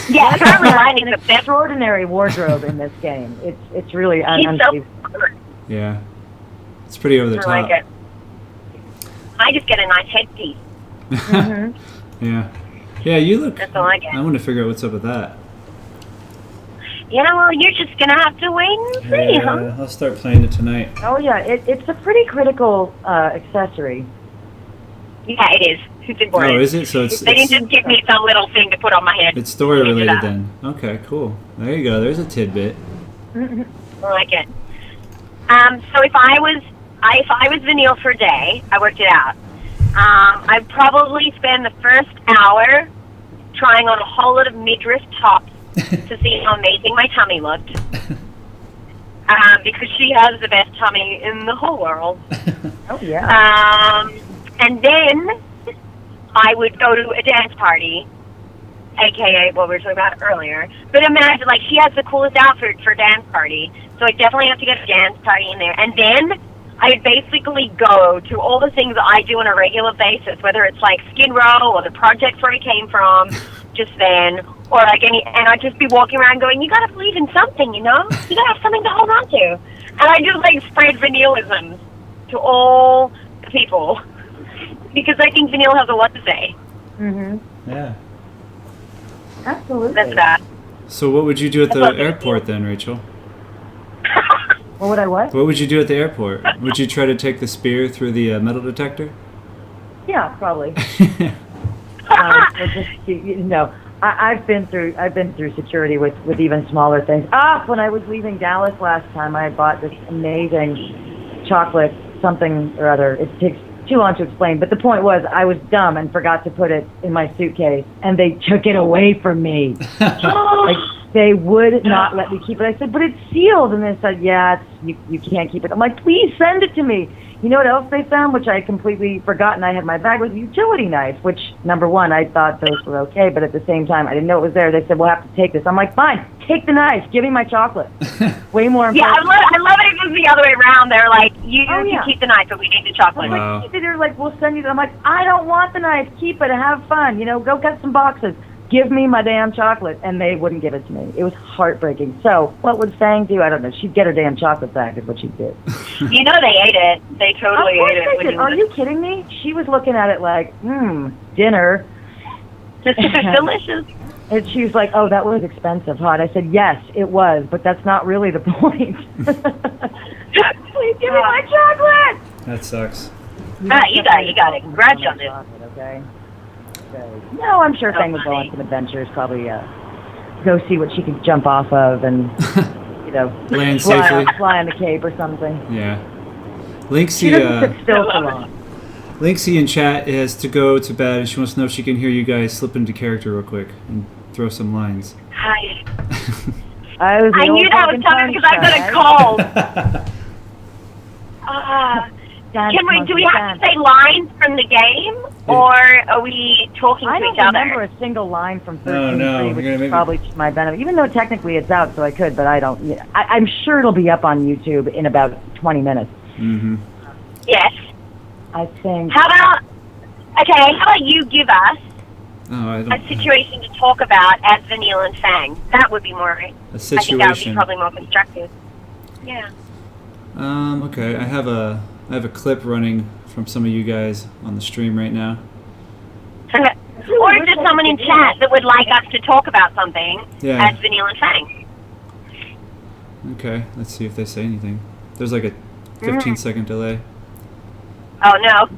Yeah, apparently An Lightning's the best. extraordinary wardrobe in this game. It's really He's so unbelievable. good. Yeah. It's pretty over the I top. like it. I just get a nice headpiece. Yeah. Yeah, you look. That's all I get. I want to figure out what's up with that. Well, you're just going to have to wait and see, huh? Yeah, I'll start playing it tonight. Oh yeah, it's a pretty critical accessory. Yeah, it is. It's important. Oh, is it? So They didn't just give me some little thing to put on my head. it's story Change it related up. then. Okay, cool. There you go. There's a tidbit. I like it. So if I was Vanille for a day, I worked it out. I'd probably spend the first hour trying on a whole lot of midriff tops to see how amazing my tummy looked. Because she has the best tummy in the whole world. Oh yeah. And then I would go to a dance party, aka what we were talking about earlier. But imagine, like, she has the coolest outfit for a dance party, so I definitely have to get a dance party in there. And then I would basically go to all the things that I do on a regular basis, whether it's like Skid Row or the project where I came from, just then, or like and I'd just be walking around going, you gotta believe in something, you know? You gotta have something to hold on to. And I just like spread Vanilleisms to all the people. Because I think Vanille has a lot to say. Yeah. Absolutely. That's that. So what would you do at the I love it. airport then, Rachel? What would I what? What would you do at the airport? Would you try to take the spear through the metal detector? Yeah, probably. Or just, I've been through security with even smaller things. When I was leaving Dallas last time, I bought this amazing chocolate something or other. It takes too long to explain, but the point was I was dumb and forgot to put it in my suitcase, and they took it away from me. Like, they would not let me keep it. I said, but it's sealed, and they said, yeah, you can't keep it. I'm like, please send it to me. You know what else they found, which I had completely forgotten I had in my bag, was a utility knife, which, number one, I thought those were okay, but at the same time, I didn't know it was there. They said, we'll have to take this. I'm like, fine, take the knife. Give me my chocolate. Way more important. Yeah, I love it if it was the other way around. They're like, you yeah. keep the knife, but we need the chocolate. Wow. Like, they're like, we'll send you. I'm like, I don't want the knife. Keep it. Have fun. Go get some boxes. Give me my damn chocolate. And they wouldn't give it to me. It was heartbreaking. So what would Fang do? I don't know. She'd get her damn chocolate back is what she did. You know they ate it. They totally Of course ate it. they when did. you Are were- you kidding me? She was looking at it like, dinner. It's delicious. And she was like, oh, that was expensive, huh? And I said, yes, it was, but that's not really the point. Please give me my chocolate! That sucks. You got it. Congrats on it. Okay. No, I'm sure Fang would go on some adventures, probably go see what she could jump off of and, land safely. Fly on the cape or something. Yeah. She doesn't sit still for long. Linksy in chat has to go to bed, and she wants to know if she can hear you guys slip into character real quick and throw some lines. Hi. I knew that was coming because I've got a cold. Do we have to say lines from the game, or are we talking to each other? I don't remember a single line from 13.3, which is probably to my benefit. Even though technically it's out, so I could, but I don't. I'm sure it'll be up on YouTube in about 20 minutes. Mm-hmm. Yes. I think. How about you give us a situation to talk about as Vanille and Fang? That would be more. A situation. I think that would be probably more constructive. Yeah. Okay. I have a clip running from some of you guys on the stream right now. Or just someone in chat that would like us to talk about something as Vanille and Fang. Okay. Let's see if they say anything. There's like a 15-second delay. Oh, no.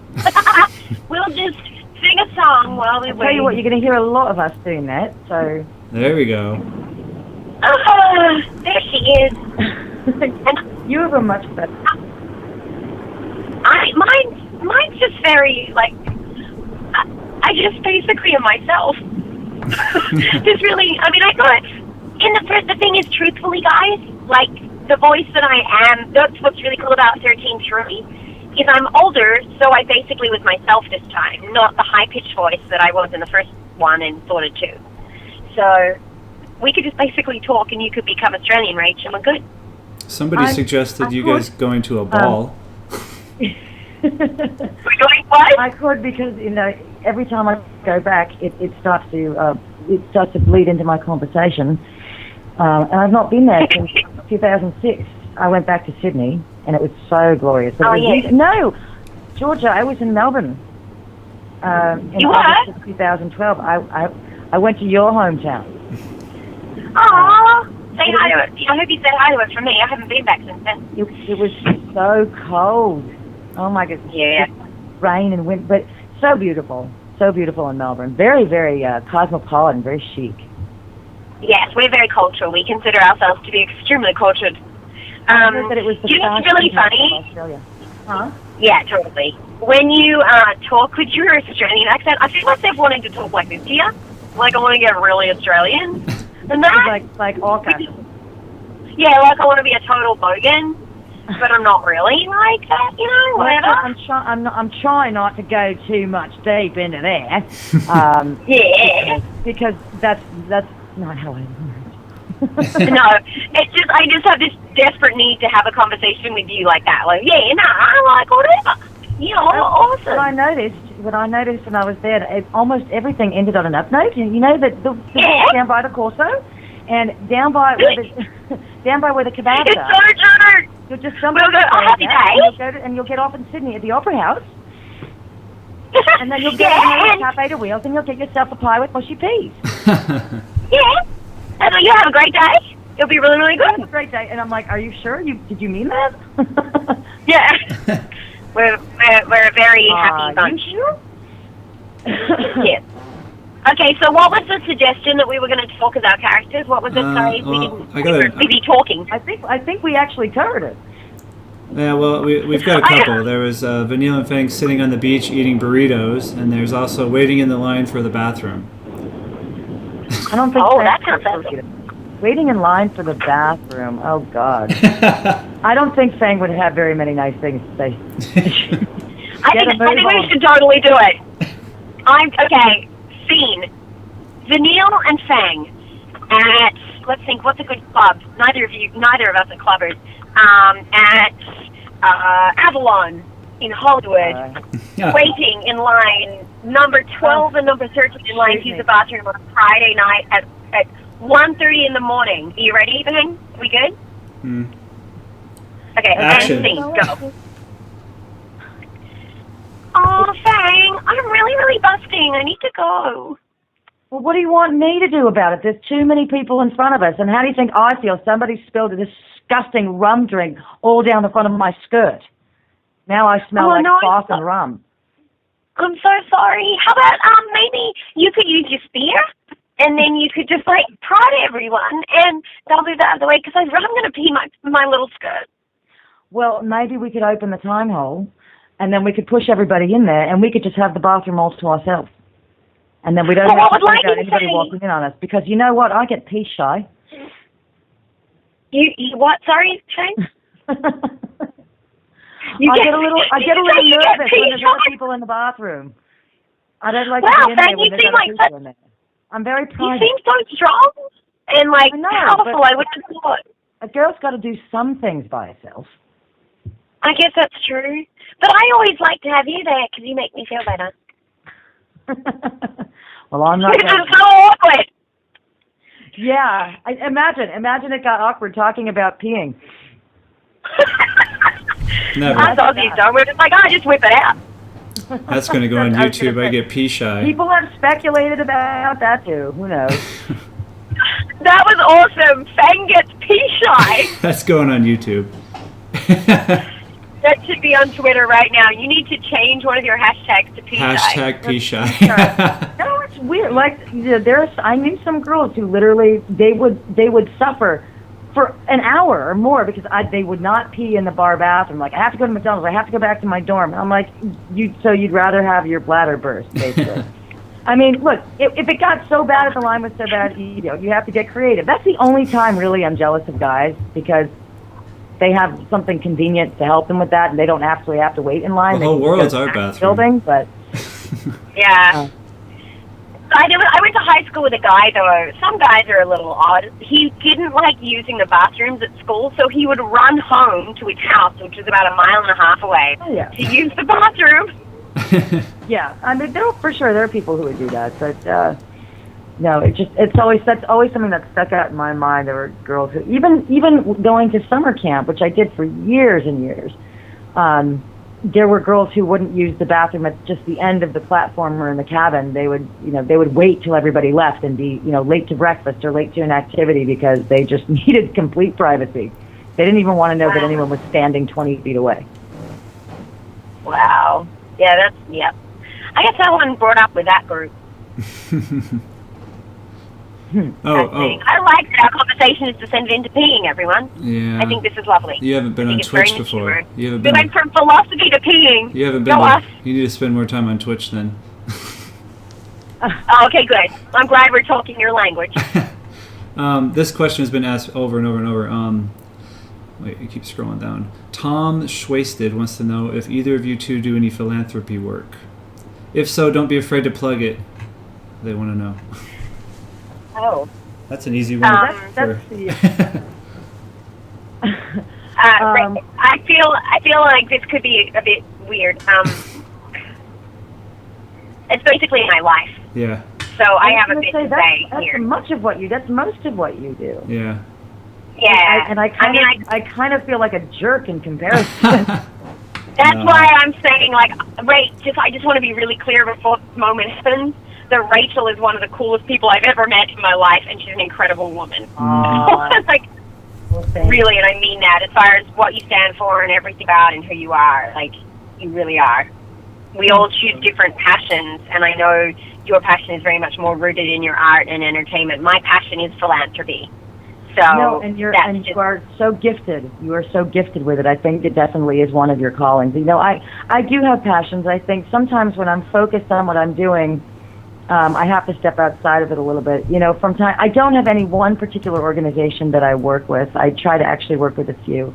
We'll just sing a song while we wait. I'll tell you what, you're going to hear a lot of us doing that, so... There we go. There she is. You have a much better... Mine's just very, I just basically am myself. Just really, I thought, the thing is, truthfully, guys, the voice that I am, that's what's really cool about 13.3, is I'm older, so I basically was myself this time, not the high-pitched voice that I was in the first one and thought it too. So we could just basically talk and you could become Australian, Rach, and we're good. Somebody suggested you guys going to a ball. We're going what? I could because, every time I go back, it starts to bleed into my conversation. And I've not been there since 2006. I went back to Sydney, and it was so glorious. No, Georgia, I was in Melbourne. In August of 2012. I went to your hometown. Aww. Say hi to it. I hope you said hi to it from me. I haven't been back since then. It was so cold. Oh, my God. Yeah. Rain and wind, but so beautiful. So beautiful in Melbourne. Very, very cosmopolitan, very chic. Yes, we're very cultural. We consider ourselves to be extremely cultured. I heard that it was the it's really funny. Australia. Huh? Yeah, totally. When you talk with your Australian accent, I feel myself wanting to talk like this here. Like I want to get really Australian. And that, like Orca. Yeah, like I want to be a total bogan, but I'm not really like that, whatever. I'm trying not to go too much deep into there. Yeah. Because that's not how I learned. No, it's just I just have this desperate need to have a conversation with you like that. Like, whatever. Awesome. What I noticed when I was there, almost everything ended on an up note. You know that the down by the Corso, and down by where the kebabs it's are. It's so true. You'll just stumble and you'll get off in Sydney at the Opera House, and then you'll get to Cafe de Wheels, and you'll get yourself a pie with mushy peas. Yeah. And you'll have a great day. It'll be really, really good. Have a great day. And I'm like, are you sure? Did you mean that? Yeah. We're a very happy bunch. You sure? Yes. Okay, so what was the suggestion that we were going to talk as our characters? What was it? Sorry, we were busy talking. I think we actually covered it. Yeah, well, we've got a couple. There was Vanille and Fang sitting on the beach eating burritos, and there's also waiting in the line for the bathroom. I don't think. Oh, that sounds fancy. Waiting in line for the bathroom. Oh God. I don't think Fang would have very many nice things to say. I think we should totally do it. Okay. Scene: Vanille and Fang at, let's think, what's a good club? Neither of us are clubbers. At Avalon in Hollywood, waiting in line, number 12 and number 13 in line to use the bathroom on a Friday night at 1:30 in the morning. Are you ready, Fang? We good? Okay, action. And scene, go. Oh, Fang, I'm really, really busting. I need to go. Well, what do you want me to do about it? There's too many people in front of us. And how do you think I feel? Somebody spilled a disgusting rum drink all down the front of my skirt. Now I smell like froth and rum. I'm so sorry. How about maybe you could use your spear, and then you could just like prod everyone, and they'll move out of the way because I'm going to pee my little skirt. Well, maybe we could open the time hole, and then we could push everybody in there, and we could just have the bathroom all to ourselves. And then we don't have to worry about anybody walking in on us. Because you know what? I get pee shy. You what? Sorry, Shane? I get a little nervous when there's other people in the bathroom. I don't like to be in there when there's other people in there. I'm very private. You seem so strong and powerful. I would have thought. A girl's got to do some things by herself. I guess that's true. But I always like to have you there because you make me feel better. Well, I'm not. It's so awkward. Yeah, imagine it got awkward talking about peeing. Never. I thought you don't. We're just like, just whip it out. That's going to go on YouTube. I get pee shy. People have speculated about that too. Who knows? That was awesome. Fang gets pee shy. That's going on YouTube. That should be on Twitter right now. You need to change one of your hashtags to pee shy. Hashtag pee shy. No, it's weird. Like I knew some girls who literally they would suffer for an hour or more because they would not pee in the bar bathroom. Like, I have to go to McDonald's. I have to go back to my dorm. I'm like, you'd rather have your bladder burst, basically. I mean, look, if it got so bad, if the line was so bad, you have to get creative. That's the only time really I'm jealous of guys because they have something convenient to help them with that, and they don't actually have to wait in line. The whole world's our bathroom. Building, but yeah. I went to high school with a guy, though. Some guys are a little odd. He didn't like using the bathrooms at school, so he would run home to his house, which was about 1.5 miles away, to use the bathroom. Yeah, I mean, for sure there are people who would do that, but no, that's always something that stuck out in my mind. There were girls who even going to summer camp, which I did for years and years. There were girls who wouldn't use the bathroom at just the end of the platform or in the cabin. They would wait till everybody left and be, late to breakfast or late to an activity because they just needed complete privacy. They didn't even want to know that anyone was standing 20 feet away. Wow. Yeah, I guess I wasn't brought up with that group. I like that our conversation is descended into peeing, everyone. Yeah. I think this is lovely. You haven't been on Twitch before. We went from philosophy to peeing. You haven't been. You need to spend more time on Twitch then. Okay, good. I'm glad we're talking your language. This question has been asked over and over and over. Wait, you keep scrolling down. Tom Schwasted wants to know if either of you two do any philanthropy work. If so, don't be afraid to plug it. They want to know. Oh. That's an easy one. I feel like this could be a bit weird. It's basically my life. Yeah. So I have a bit to say here. That's most of what you do. Yeah. Yeah. I kind of feel like a jerk in comparison. That's why I'm saying, I just want to be really clear before this moment happens. That Rachel is one of the coolest people I've ever met in my life, and she's an incredible woman. Really, and I mean that, as far as what you stand for and everything about and who you are. You really are. We all choose different passions, and I know your passion is very much more rooted in your art and entertainment. My passion is philanthropy. And you are so gifted. You are so gifted with it. I think it definitely is one of your callings. I do have passions. I think sometimes when I'm focused on what I'm doing, I have to step outside of it a little bit. I don't have any one particular organization that I work with. I try to actually work with a few.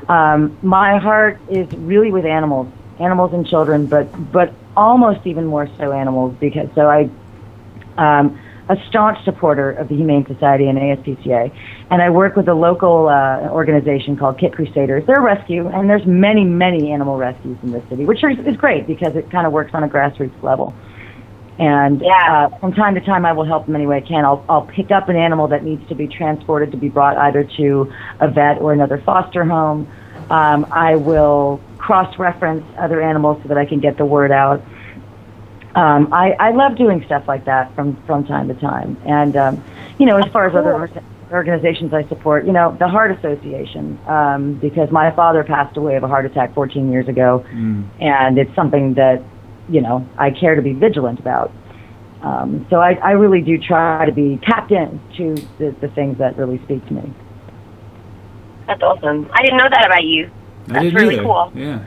My heart is really with animals and children, but almost even more so animals, because I'm a staunch supporter of the Humane Society and ASPCA, and I work with a local organization called Kit Crusaders. They're rescue, and there's many, many animal rescues in this city, which is great because it kind of works on a grassroots level. And from time to time, I will help them any way I can. I'll pick up an animal that needs to be transported to be brought either to a vet or another foster home. I will cross-reference other animals so that I can get the word out. I love doing stuff like that from time to time. And, as far as other organizations I support, the Heart Association, because my father passed away of a heart attack 14 years ago. And it's something that I care to be vigilant about. So I really do try to be tapped in to the things that really speak to me. That's awesome. I didn't know that about you. That's really cool. Yeah.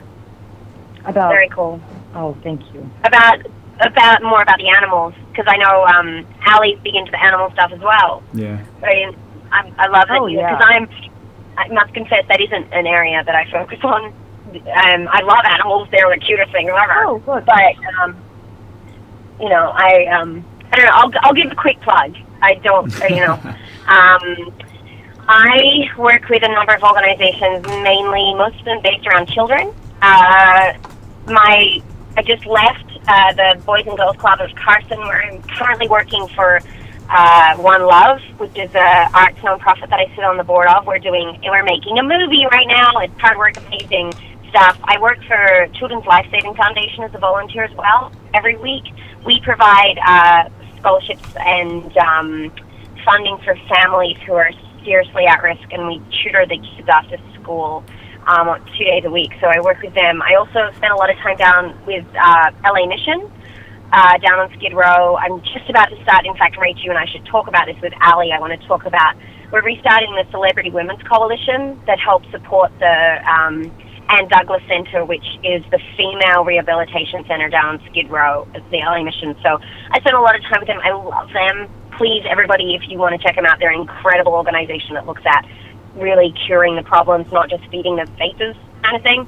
Very cool. Oh, thank you. About more about the animals, because I know Allie's big into the animal stuff as well. Yeah. I love it. Oh, yeah. Because I must confess that isesn't an area that I focus on. I love animals; they're the cutest thing ever. Oh, good. But I don't know. I'll give a quick plug. I don't, I work with a number of organizations, mainly most of them based around children. I just left the Boys and Girls Club of Carson, where I'm currently working for One Love, which is a arts nonprofit that I sit on the board of. We're making a movie right now. It's hard work, amazing stuff. I work for Children's Life Saving Foundation as a volunteer as well. Every week, we provide scholarships and funding for families who are seriously at risk, and we tutor the kids after school 2 days a week. So I work with them. I also spend a lot of time down with LA Mission, down on Skid Row. I'm just about to start, in fact, Rach, you and I should talk about this with Ali. I want to talk about, we're restarting the Celebrity Women's Coalition that helps support the Ann Douglas Center, which is the female rehabilitation center down on Skid Row. It's the LA Mission. So I spend a lot of time with them. I love them. Please, everybody, if you want to check them out, they're an incredible organization that looks at really curing the problems, not just feeding the faces kind of thing.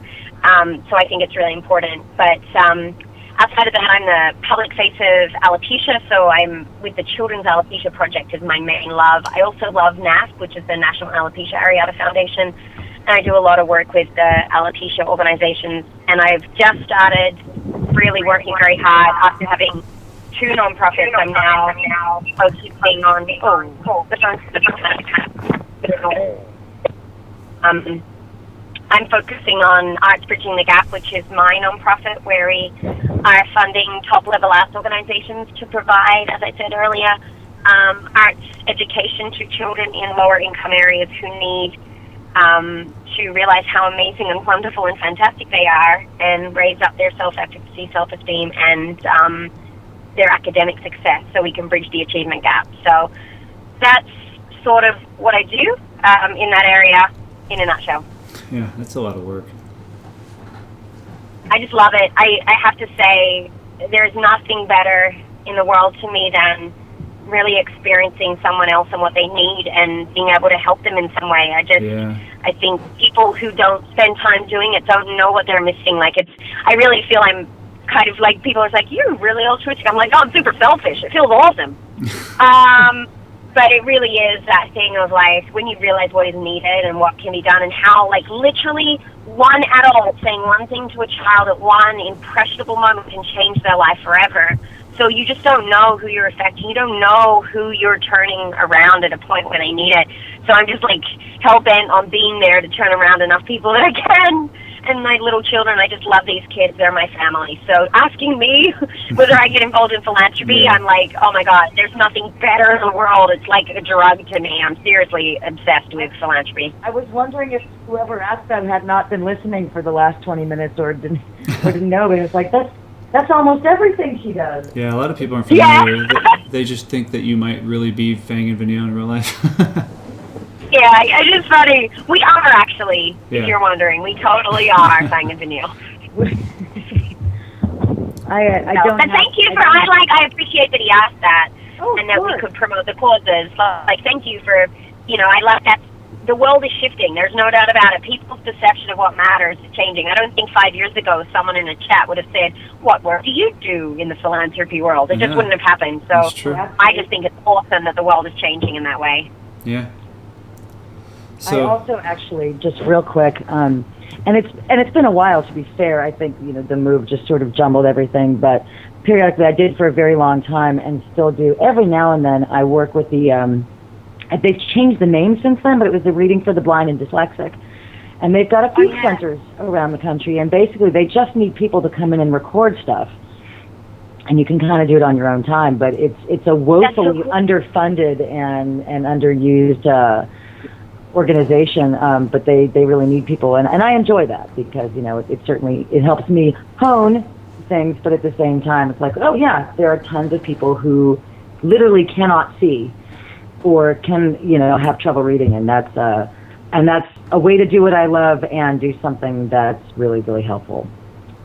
So I think it's really important. But outside of that, I'm the public face of alopecia, so I'm with the Children's Alopecia Project is my main love. I also love NAF, which is the National Alopecia Areata Foundation, and I do a lot of work with the alopecia organizations. And I've just started really working very hard after having two nonprofits. I'm now focusing on I'm focusing on Arts Bridging the Gap, which is my nonprofit, where we are funding top-level arts organizations to provide, as I said earlier, arts education to children in lower-income areas who need to realize how amazing and wonderful and fantastic they are, and raise up their self-efficacy, self-esteem, and their academic success, so we can bridge the achievement gap. So that's sort of what I do in that area in a nutshell. Yeah, that's a lot of work. I just love it. I have to say, there's nothing better in the world to me than really experiencing someone else and what they need and being able to help them in some way. I think people who don't spend time doing it don't know what they're missing. I really feel I'm kind of like, people are like, you're really altruistic. I'm like, oh, I'm super selfish. It feels awesome. But it really is that thing of when you realize what is needed and what can be done, and how literally one adult saying one thing to a child at one impressionable moment can change their life forever. So you just don't know who you're affecting. You don't know who you're turning around at a point where they need it. So I'm just hell-bent on being there to turn around enough people that I can. And my little children, I just love these kids. They're my family. So asking me whether I get involved in philanthropy, I'm like, oh my God, there's nothing better in the world. It's like a drug to me. I'm seriously obsessed with philanthropy. I was wondering if whoever asked that had not been listening for the last 20 minutes or didn't know, but it's like, that's almost everything she does. Yeah, a lot of people aren't familiar. Yeah. They just think that you might really be Fang and Vanille in real life. Yeah, it's just funny. We are actually, if you're wondering. We totally are Fang and Vanille. I don't. But thank you for. I appreciate that he asked that, and that we could promote the causes. Thank you for. I love that. The world is shifting. There's no doubt about it. People's perception of what matters is changing. I don't think 5 years ago someone in a chat would have said, "What work do you do in the philanthropy world?" It just wouldn't have happened. So I just think it's awesome that the world is changing in that way. Yeah. So, I also actually, just real quick, and it's been a while, to be fair. I think the move just sort of jumbled everything, but periodically I did for a very long time and still do. Every now and then I work with the they've changed the name since then, but it was the Reading for the Blind and Dyslexic, and they've got a few centers around the country, and basically they just need people to come in and record stuff, and you can kind of do it on your own time, but it's a woefully underfunded and underused organization, but they really need people, and I enjoy that because it certainly helps me hone things, but at the same time, it's like, oh yeah, there are tons of people who literally cannot see or can, have trouble reading, and that's a way to do what I love and do something that's really, really helpful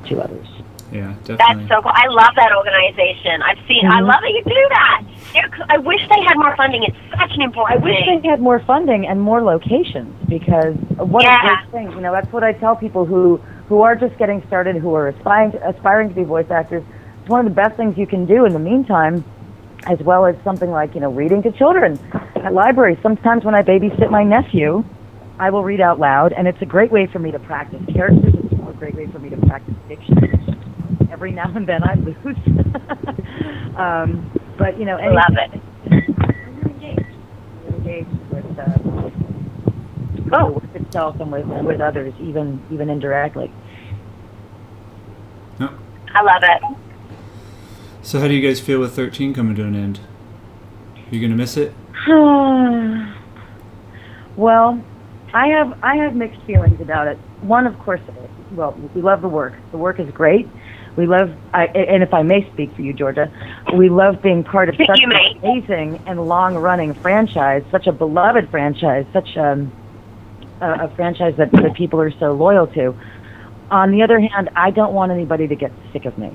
to others. Yeah, definitely. That's so cool. I love that organization. I've seen. I love that you do that. I wish they had more funding. It's such an important I wish thing. they had more funding and more locations, because what a great thing. That's what I tell people who are just getting started, who are aspiring to be voice actors. It's one of the best things you can do in the meantime, as well as something like, reading to children at libraries. Sometimes when I babysit my nephew, I will read out loud, and it's a great way for me to practice characters. It's a great way for me to practice diction. Every now and then I lose. But, I love it. You're engaged with the work itself and with others, even indirectly. Oh. I love it. So how do you guys feel with 13 coming to an end? Are you going to miss it? Well, I have mixed feelings about it. One, of course, we love the work. The work is great. We love, and if I may speak for you, Georgia, we love being part of such an amazing and long-running franchise, such a beloved franchise, such a franchise that people are so loyal to. On the other hand, I don't want anybody to get sick of me.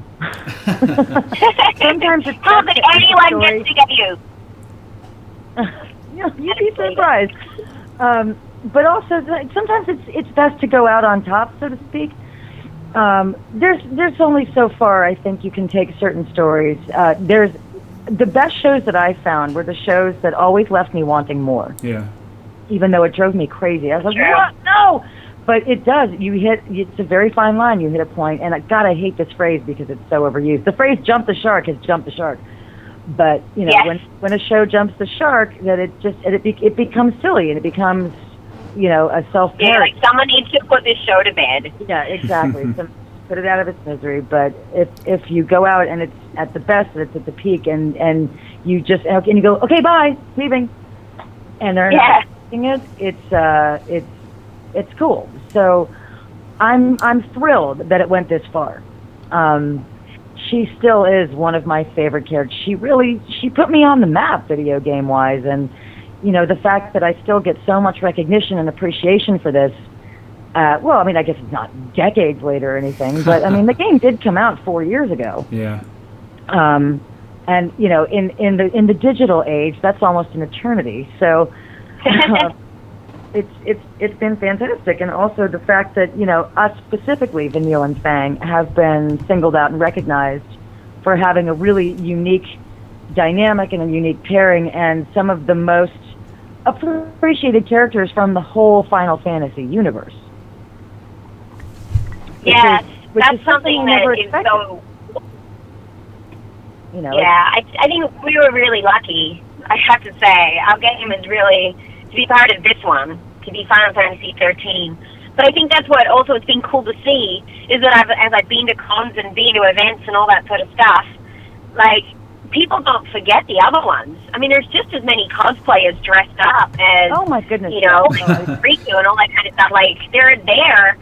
Sometimes it's how could anyone get sick of you? You'd be surprised. But also, sometimes it's best to go out on top, so to speak. There's only so far I think you can take certain stories. There's the best shows that I found were the shows that always left me wanting more. Yeah. Even though it drove me crazy, I was like, what? No. But it does. It's a very fine line. You hit a point, and God, I hate this phrase because it's so overused. The phrase "jump the shark" has jumped the shark. But when a show jumps the shark, that it becomes silly and it becomes a self-parody. Yeah, like someone needs to put this show to bed. Yeah, exactly. So put it out of its misery. But if you go out and it's at the best, it's at the peak, and you just and you go, okay, bye, leaving, and they're not doing it. It's cool. So I'm thrilled that it went this far. She still is one of my favorite characters. She put me on the map video game wise, and the fact that I still get so much recognition and appreciation for this. I guess it's not decades later or anything, but the game did come out 4 years ago. Yeah. And in the digital age, that's almost an eternity. So it's been fantastic, and also the fact that us specifically, Vanille and Fang, have been singled out and recognized for having a really unique dynamic and a unique pairing, and some of the most appreciated characters from the whole Final Fantasy universe. Yes, which that's is something I never that is expected. so. I think we were really lucky. I have to say, our game is really to be part of this one, to be Final Fantasy 13. But I think that's what also it's been cool to see, is that as I've been to cons and been to events and all that sort of stuff, like, people don't forget the other ones. There's just as many cosplayers dressed up as, oh my goodness, Riku and all that kind of stuff. Like, they're there,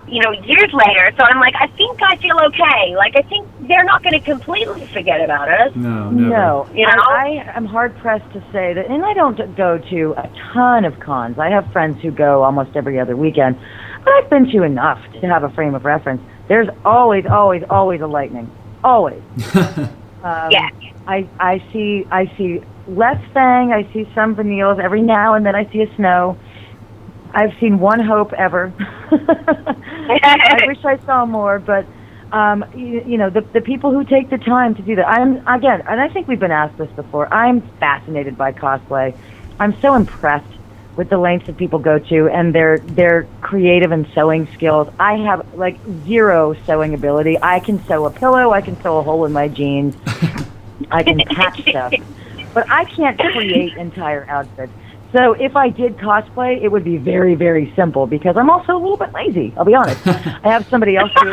years later. So I'm like, I think I feel okay. Like, I think they're not going to completely forget about us. No, never. No. I am hard-pressed to say that, and I don't go to a ton of cons. I have friends who go almost every other weekend, but I've been to enough to have a frame of reference. There's always, always, always a lightning. Always. I see less Fang. I see some Vanilles. Every now and then I see a Snow. I've seen one Hope ever. I wish I saw more, but the people who take the time to do that. And I think we've been asked this before. I'm fascinated by cosplay. I'm so impressed with the lengths that people go to and their creative and sewing skills. I have like zero sewing ability. I can sew a pillow. I can sew a hole in my jeans. I can patch stuff, but I can't create entire outfits. So if I did cosplay, it would be very, very simple because I'm also a little bit lazy. I'll be honest. I have somebody else do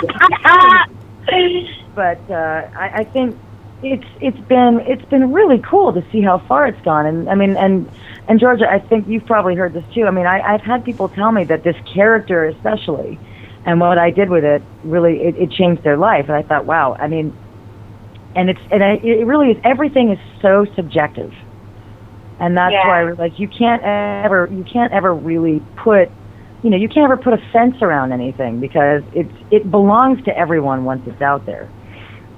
it. But I think it's been really cool to see how far it's gone. And Georgia, I think you've probably heard this too. I've had people tell me that this character especially And what I did with it really, it changed their life. And I thought, wow, I mean, it really is, everything is so subjective. And that's why, like, you can't ever really put, you can't ever put a fence around anything, because it belongs to everyone once it's out there.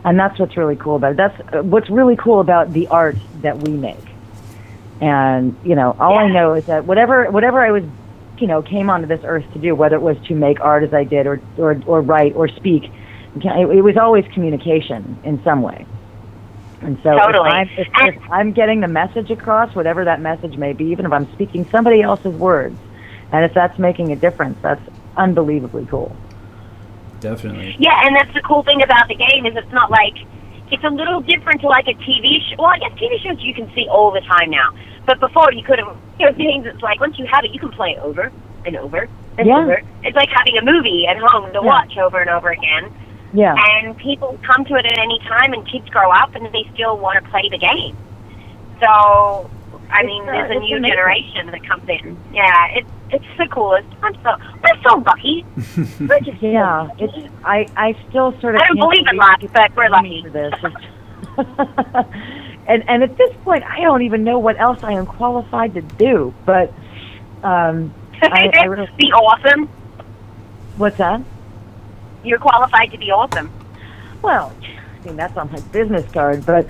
And that's what's really cool about it. That's what's really cool about the art that we make. And, all I know is that whatever I was, came onto this earth to do, whether it was to make art as I did, or write or speak, it was always communication in some way. And so if I'm getting the message across, whatever that message may be, even if I'm speaking somebody else's words, and if that's making a difference, that's unbelievably cool. Definitely. Yeah, and that's the cool thing about the game, is it's not like, it's a little different to like a TV show. Well, I guess TV shows you can see all the time now. But before you could have, things it's like, once you have it, you can play over and over and over. It's like having a movie at home to watch over and over again. Yeah. And people come to it at any time, and kids grow up and they still want to play the game. So, I mean, there's a new generation that comes in. Yeah, it's the coolest. We're so lucky. We're just I still sort of I don't believe in luck, but we're lucky. For this. and at this point, I don't even know what else I am qualified to do. But I really, be awesome. What's that? You're qualified to be awesome. Well, I mean, that's on my business card, but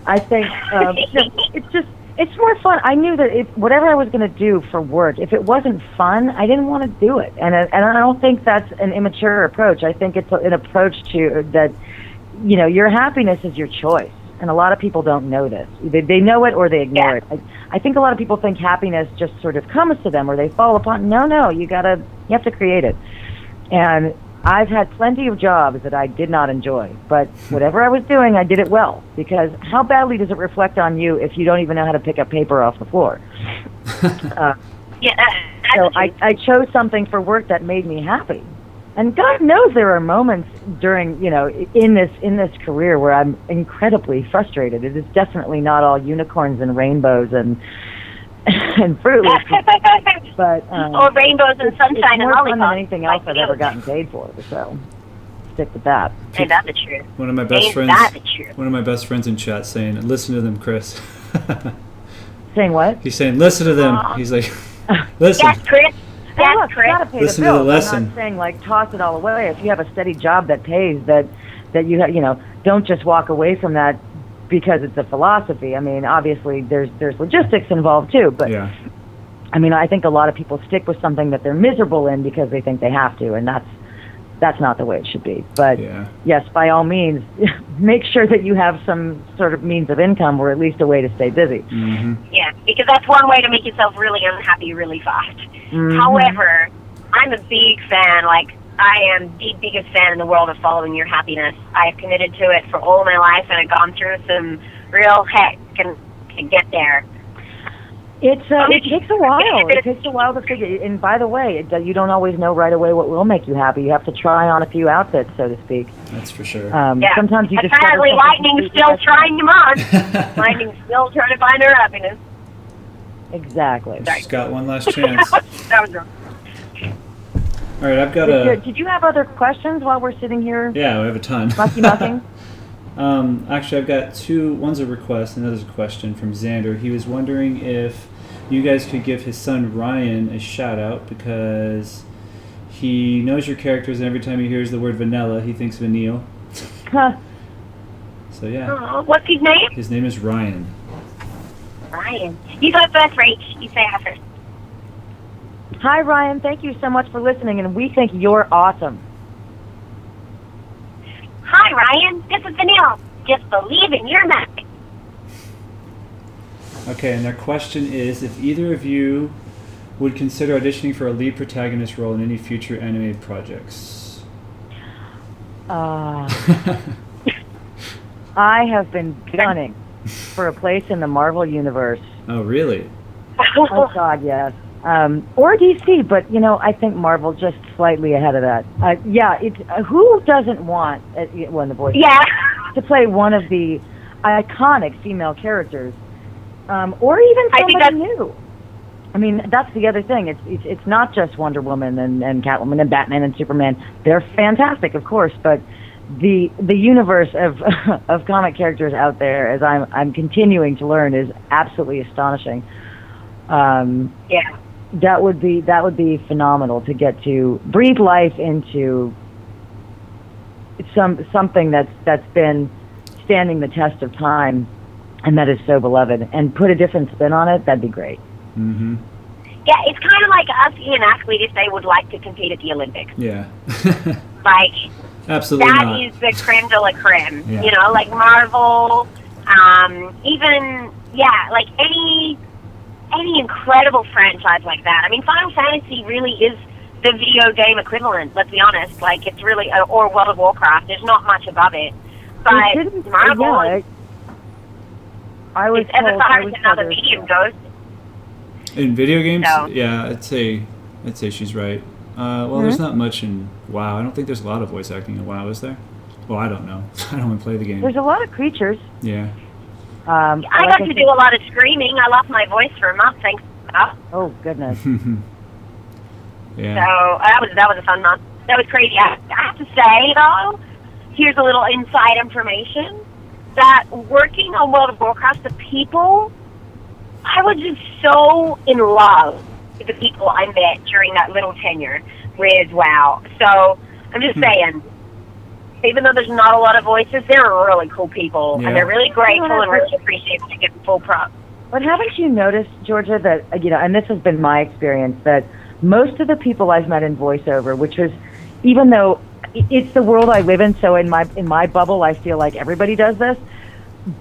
I think it's more fun. I knew that whatever I was going to do for work, if it wasn't fun, I didn't want to do it. And I don't think that's an immature approach. I think it's an approach to that, your happiness is your choice. And a lot of people don't know this. They know it or they ignore it. I think a lot of people think happiness just sort of comes to them or they fall upon. No, you have to create it. And I've had plenty of jobs that I did not enjoy, but whatever I was doing, I did it well, because how badly does it reflect on you if you don't even know how to pick up paper off the floor? So I chose something for work that made me happy. And God knows there are moments during, in this career where I'm incredibly frustrated. It is definitely not all unicorns and rainbows and Fruit Loops, but or rainbows and sunshine and lollipops. It's more fun than anything else I've ever gotten paid for. So stick with that. Ain't that the truth? One of my best friends in chat saying, "Listen to them, Chris." Saying what? He's saying, "Listen to them." He's like, "Listen." Yes, Chris. Yes, Chris. Listen to the lesson. I'm not saying like toss it all away. If you have a steady job that pays, that you don't just walk away from that because it's a philosophy. I mean, obviously there's logistics involved too, but I mean, I think a lot of people stick with something that they're miserable in because they think they have to, and that's not the way it should be. But yes, by all means, make sure that you have some sort of means of income, or at least a way to stay busy. Mm-hmm. Yeah, because that's one way to make yourself really unhappy really fast. Mm-hmm. However, I'm a big fan, I am the biggest fan in the world of following your happiness. I've committed to it for all my life, and I've gone through some real heck to get there. It takes a while. It takes a while to figure. And by the way, you don't always know right away what will make you happy. You have to try on a few outfits, so to speak. That's for sure. Sometimes you apparently lightning's still trying him on. Lightning's still trying to find her happiness. Exactly. She's got one last chance. That was wrong. All right, I've got Did you have other questions while we're sitting here? Yeah, we have a ton. Mucking. Actually, I've got two. One's a request, another's a question from Xander. He was wondering if you guys could give his son Ryan a shout out, because he knows your characters, and every time he hears the word vanilla, he thinks Vanille. So yeah. What's his name? His name is Ryan. Ryan. You go first, Rach. You say hi first. Hi, Ryan. Thank you so much for listening, and we think you're awesome. Hi, Ryan. This is Vanille. Just believe in your magic. Okay, and their question is if either of you would consider auditioning for a lead protagonist role in any future animated projects. I have been gunning for a place in the Marvel Universe. Oh, really? Oh, God, yes. Or DC, but, I think Marvel just slightly ahead of that. Who doesn't want, the voice to play one of the iconic female characters, or even somebody new? I mean, that's the other thing. It's not just Wonder Woman and Catwoman and Batman and Superman. They're fantastic, of course, but the universe of of comic characters out there, as I'm continuing to learn, is absolutely astonishing. Yeah. That would be phenomenal to get to breathe life into something that's been standing the test of time, and that is so beloved, and put a different spin on it. That'd be great. Mm-hmm. Yeah, it's kind of like asking an athlete if they would like to compete at the Olympics. Yeah. Like, absolutely that not. is the creme de la creme. Yeah. You know, like Marvel, even, yeah, like any incredible franchise like that. I mean, Final Fantasy really is the video game equivalent, let's be honest. Like, it's really, or World of Warcraft, there's not much above it. But Marvel is, as far as another medium goes. In video games, So. yeah, I'd say she's right. Well, there's not much in WoW. I don't think there's a lot of voice acting in WoW, is there? Well, I don't know. I don't want to play the game. There's a lot of creatures. Yeah. I got to do a lot of screaming. I lost my voice for a month, thanks to that. Oh, goodness. Yeah. So that was a fun month. That was crazy. I have to say, though, here's a little inside information, that working on World of Warcraft, the people, I was just so in love with the people I met during that little tenure with WoW. So I'm just saying, even though there's not a lot of voices, they're really cool people, Yeah. and they're really grateful and really appreciative to get full props. But haven't you noticed, Georgia, that, and this has been my experience, that most of the people I've met in voiceover, which is, even though it's the world I live in, so in my bubble, I feel like everybody does this,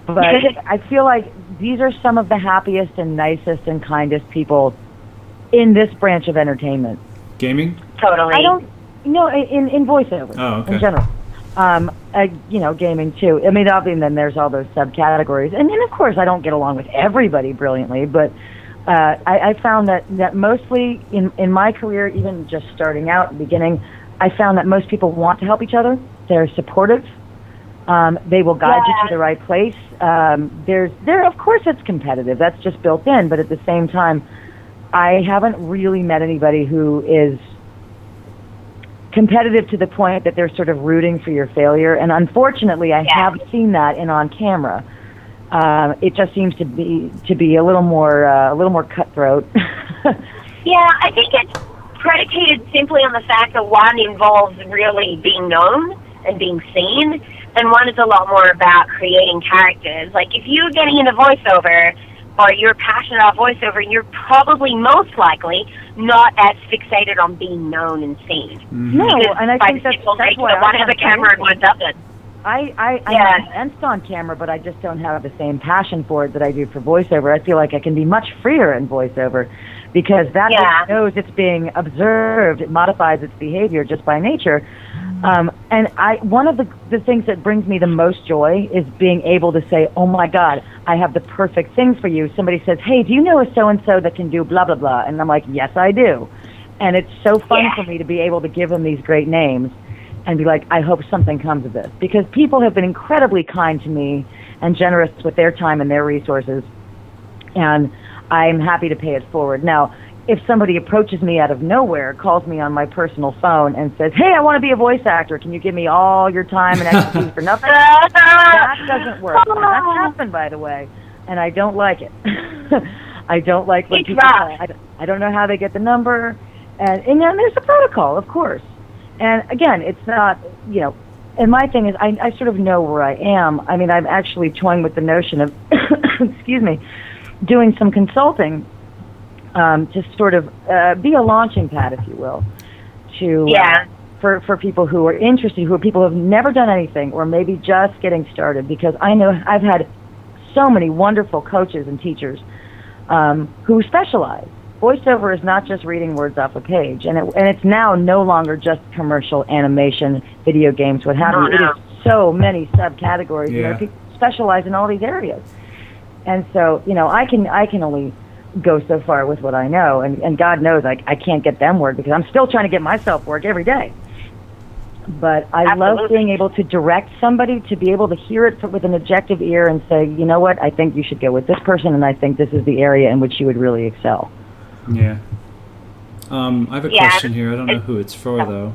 but I feel like these are some of the happiest and nicest and kindest people in this branch of entertainment. Gaming? Totally. I don't, in voiceover, Oh, okay. in general. Gaming too. I mean, obviously, then there's all those subcategories, and of course, I don't get along with everybody brilliantly, but I found that mostly in my career, even just starting out at the beginning, I found that most people want to help each other. They're supportive. They will guide you to the right place. Of course, it's competitive. That's just built in. But at the same time, I haven't really met anybody who is competitive to the point that they're sort of rooting for your failure. And unfortunately, I have seen that on camera. It just seems to be a little more cutthroat. Yeah, I think it's predicated simply on the fact that one involves really being known and being seen, and one is a lot more about creating characters. Like, if you're getting into voiceover, or you're passionate about voiceover, you're probably most likely not as fixated on being known and seen. Mm-hmm. No, and I think that's why one has a camera and one doesn't. I'm advanced on camera, but I just don't have the same passion for it that I do for voiceover. I feel like I can be much freer in voiceover because that just knows it's being observed. It modifies its behavior just by nature. And one of the things that brings me the most joy is being able to say, oh my God, I have the perfect thing for you. Somebody says, hey, do you know a so-and-so that can do blah, blah, blah? And I'm like, yes, I do. And it's so fun for me to be able to give them these great names and be like, I hope something comes of this. Because people have been incredibly kind to me and generous with their time and their resources. And I'm happy to pay it forward. Now, if somebody approaches me out of nowhere, calls me on my personal phone and says, hey, I want to be a voice actor. Can you give me all your time and expertise for nothing? That doesn't work. And that's happened, by the way. And I don't like it. I don't like when people say, I don't know how they get the number. And then there's a protocol, of course. And again, it's not, and my thing is I sort of know where I am. I mean, I'm actually toying with the notion of, excuse me, doing some consulting to sort of be a launching pad, if you will, to for people who are interested, people who have never done anything or maybe just getting started. Because I know I've had so many wonderful coaches and teachers who specialize. Voiceover is not just reading words off a page, and it's now no longer just commercial animation, video games, what have you. It is so many subcategories. Yeah. People specialize in all these areas, and so I can only go so far with what I know, and God knows I can't get them word because I'm still trying to get myself work every day. But I love being able to direct somebody to be able to hear it with an objective ear and say, you know what, I think you should go with this person, and I think this is the area in which you would really excel. Yeah. I have a question here. I don't know who it's for, though.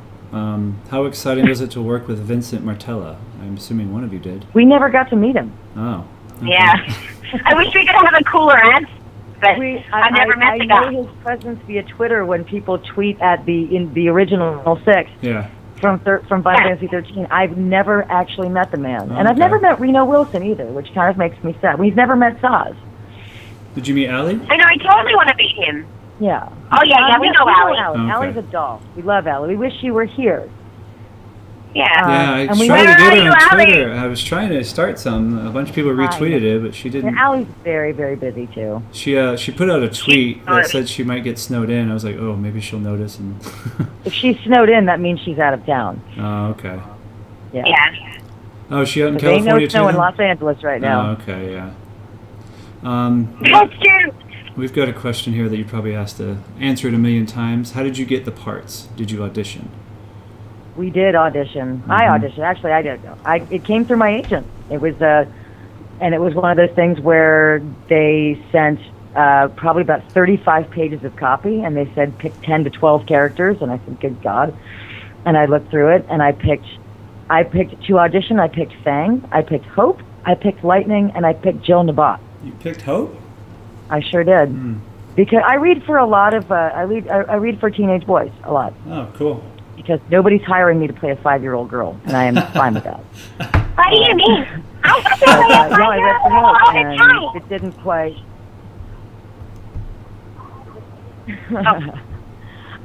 How exciting was it to work with Vincent Martella? I'm assuming one of you did. We never got to meet him. Oh. Okay. Yeah. I wish we could have a cooler answer, but I've never met the guy. I know his presence via Twitter when people tweet at the original 6. Yeah. From Final Fantasy 13. I've never actually met the man. Oh, and I've never met Reno Wilson either, which kind of makes me sad. We've never met Saz. Did you meet Allie? I know, I totally want to meet him. Yeah. Oh, yeah, we know Allie. Okay. Allie's a doll. We love Allie. We wish she were here. Yeah. Yeah, I and we- tried to Where get are her you, on Allie? Twitter. I was trying to start some. A bunch of people retweeted it, but she didn't. And Allie's very, very busy, too. She put out a tweet that said she might get snowed in. I was like, oh, maybe she'll notice. And If she's snowed in, that means she's out of town. Oh, okay. Yeah. Yeah. Oh, is she out in There ain't California no snow too? in then? Los Angeles right now. Oh, okay, yeah. That's true. We've got a question here that you probably asked to answer it a million times. How did you get the parts? Did you audition? We did audition. I auditioned. Actually, I did. It came through my agent. It was and it was one of those things where they sent probably about 35 pages of copy, and they said pick 10 to 12 characters, and I said, good God. And I looked through it, and I picked to audition. I picked Fang, I picked Hope, I picked Lightning, and I picked Jill Nabat. You picked Hope? I sure did. Because I read for a lot of I read for teenage boys a lot. Oh, cool. Because nobody's hiring me to play a 5-year-old girl, and I am fine with that. What do you mean? I can play a No, I read for Hope, all the time. and it didn't quite.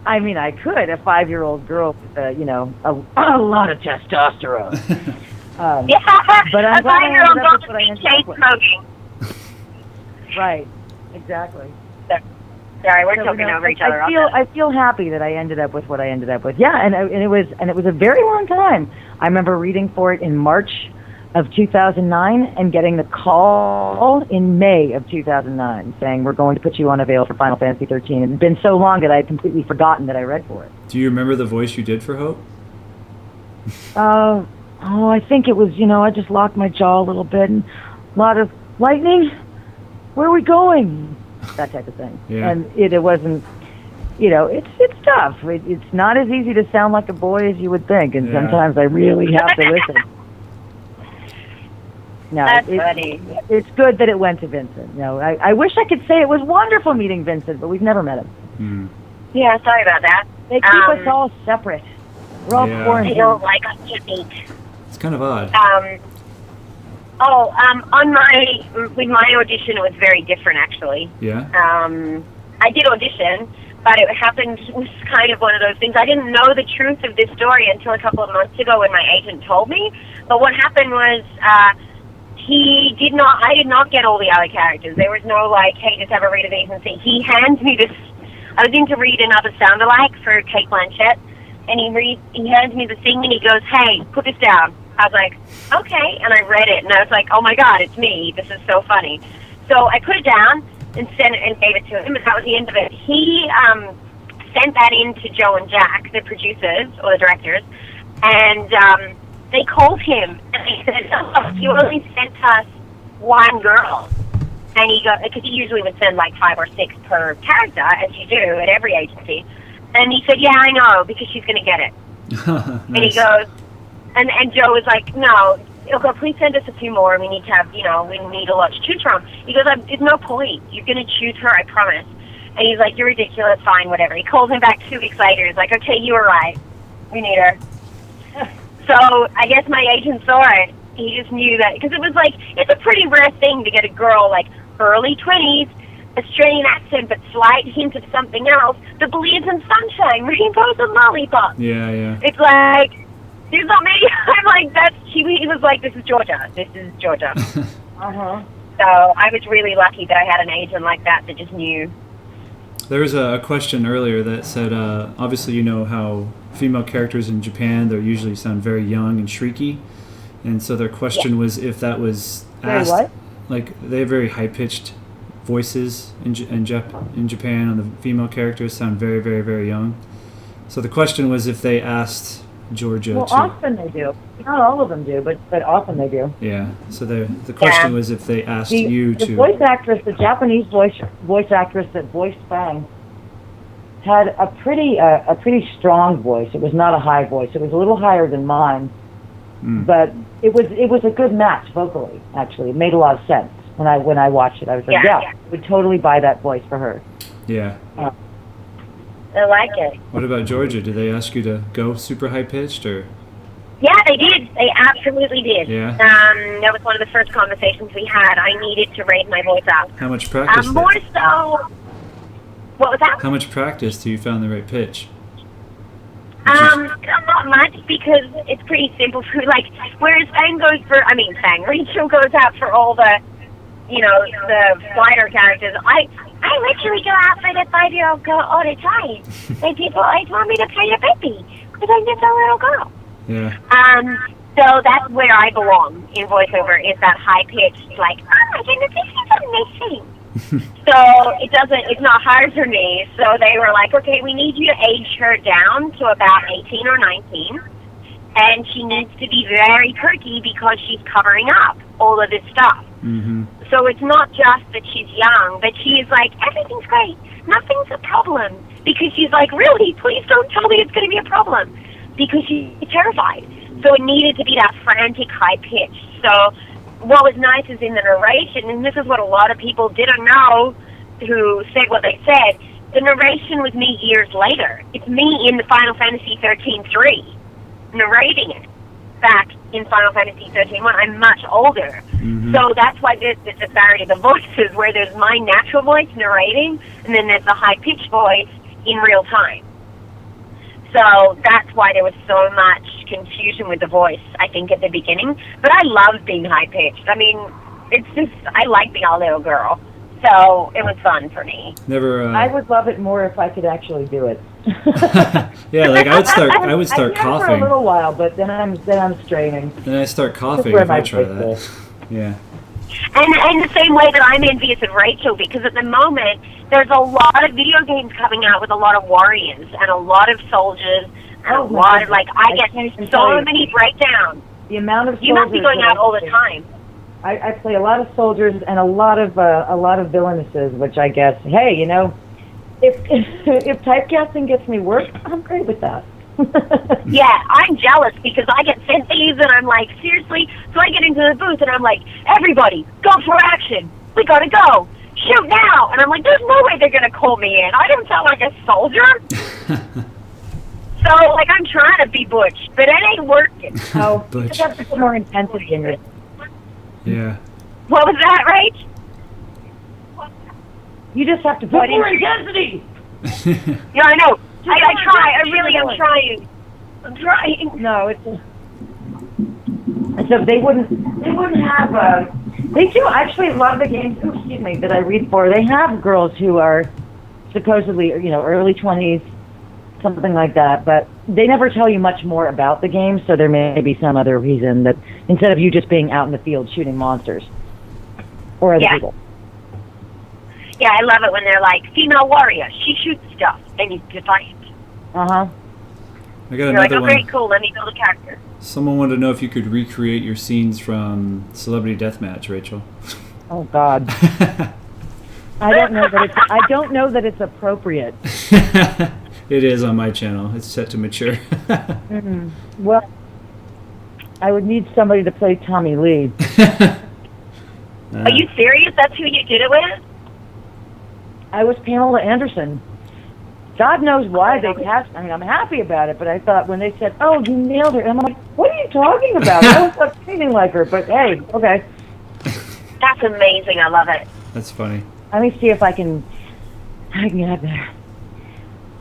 I mean, I could a 5-year-old girl with a lot of testosterone. Yeah, but I'm a glad I 5-year-old ended up girl with what I ended chain up with. smoking. Right, exactly. Sorry, we're So, talking over each other. I feel happy that I ended up with what I ended up with. Yeah, and it was a very long time. I remember reading for it in March of 2009 and getting the call in May of 2009 saying we're going to put you on avail for Final Fantasy 13. It had been so long that I had completely forgotten that I read for it. Do you remember the voice you did for Hope? I think it was, I just locked my jaw a little bit and a lot of lightning. Where are we going? That type of thing. Yeah. And it wasn't, it's tough. It's not as easy to sound like a boy as you would think, and Yeah. sometimes I really have to listen. No, That's funny. It's good that it went to Vincent. I wish I could say it was wonderful meeting Vincent, but we've never met him. Yeah, sorry about that. They keep us all separate. We're all Yeah. I quarantined. don't like us to meet. It's kind of odd. With my audition, it was very different, actually. Yeah? I did audition, but it was kind of one of those things. I didn't know the truth of this story until a couple of months ago when my agent told me. But what happened was, I did not get all the other characters. There was no, hey, just have a read of these and see. He hands me this. I was in to read another sound-alike for Kate Blanchett, and he hands me the thing, and he goes, hey, put this down. I was like, okay, and I read it, and I was like, oh my God, it's me. This is so funny. So I put it down and sent it and gave it to him, and that was the end of it. He sent that in to Joe and Jack, the producers, or the directors, and they called him, and they said, oh, you only sent us one girl. And he goes, because he usually would send 5 or 6 per character, as you do at every agency. And he said, yeah, I know, because she's going to get it. Nice. And he goes, and Joe was like, no, he'll go, please send us a few more. We need to have, we need a lot to choose from. He goes, there's no point. You're going to choose her, I promise. And he's like, you're ridiculous, fine, whatever. He calls him back 2 weeks later. He's like, okay, you were right. We need her. So I guess my agent saw it. He just knew that, because it was it's a pretty rare thing to get a girl, early 20s, Australian accent, but slight hint of something else, that believes in sunshine, rainbows, and lollipops. Yeah, yeah. It's he's not me. I'm he was like, this is Georgia. This is Georgia. Uh-huh. So I was really lucky that I had an agent like that just knew. There was a question earlier that said, obviously you know how female characters in Japan, they usually sound very young and shrieky. And so their question was if that was asked... Very what? They have very high-pitched voices in Japan, and the female characters sound very, very, very young. So the question was if they asked Georgia to... Often they do. Not all of them do, but often they do. Yeah, so the question was if they asked you the to... voice actress, the Japanese voice actress that voiced Fang, had a pretty strong voice. It was not a high voice. It was a little higher than mine, but it was a good match vocally. Actually, it made a lot of sense when I watched it. I was like, yeah, I would totally buy that voice for her. Yeah. I like it. What about Georgia? Did they ask you to go super high pitched or? Yeah, they did. They absolutely did. Yeah. That was one of the first conversations we had. I needed to raise my voice up. How much practice? More so. What was that? How much practice till you found the right pitch? Not much because it's pretty simple for like. Whereas Rachel goes out for all the, the fighter characters. I literally go out for the 5-year-old girl all the time. And people always want me to play the baby because I'm just a little girl. Yeah. So that's where I belong in voiceover, is that high pitched, like, oh my goodness, this is amazing. So it's not hard for me. So they were like, okay, we need you to age her down to about 18 or 19. And she needs to be very perky because she's covering up all of this stuff. Mm-hmm. So it's not just that she's young, but she is like, everything's great. Nothing's a problem. Because she's like, really? Please don't tell me it's going to be a problem. Because she's terrified. So it needed to be that frantic high pitch. So what was nice is in the narration, and this is what a lot of people didn't know who said what they said, the narration was me years later. It's me in the Final Fantasy 13-3 narrating it back in Final Fantasy 13-1. I'm much older. Mm-hmm. So that's why there's the disparity of the voices, where there's my natural voice narrating, and then there's the high-pitched voice in real time. So that's why there was so much confusion with the voice, I think, at the beginning. But I love being high-pitched. I mean, it's just, I like being a little girl. So it was fun for me. Never. I would love it more if I could actually do it. Yeah, like I would start I coughing. for a little while, but then I'm straining. Then I start coughing if I try that. Is. Yeah. And the same way that I'm envious of Rachel, because at the moment there's a lot of video games coming out with a lot of warriors and a lot of soldiers and a lot of, like, I get so many breakdowns. The amount of you must be going out all the time. I play a lot of soldiers and a lot of villainesses, which I guess, hey, if typecasting gets me work, I'm great with that. Yeah, I'm jealous because I get sent these and I'm like, seriously? So I get into the booth and I'm like, everybody, go for action. We gotta go. Shoot now. And I'm like, there's no way they're gonna call me in. I don't sound like a soldier. So, like, I'm trying to be Butch, but it ain't working. Oh, Butch. you just have to put more intensity in it. Yeah. What was that, Rach? You just have to put more intensity. Yeah, I know. I try. I really am trying. I'm trying. No, it's. So they wouldn't have. They do actually. A lot of the games, that I read for, they have girls who are supposedly, early 20s, something like that. But they never tell you much more about the game. So there may be some other reason that instead of you just being out in the field shooting monsters or other people. Yeah, I love it when they're like, female warrior, she shoots stuff, and he's defiant. Uh-huh. I got You're another like, oh, one. very cool, let me build a character. Someone wanted to know if you could recreate your scenes from Celebrity Deathmatch, Rachel. Oh God. I don't know that it's appropriate. It is on my channel. It's set to mature. Mm-hmm. Well, I would need somebody to play Tommy Lee. Are you serious? That's who you did it with? I was Pamela Anderson. God knows why they cast. I mean, I'm happy about it, but I thought when they said, "Oh, you nailed her," I'm like, "What are you talking about? I don't look anything like her." But hey, okay. That's amazing. I love it. That's funny. Let me see if I can get up there.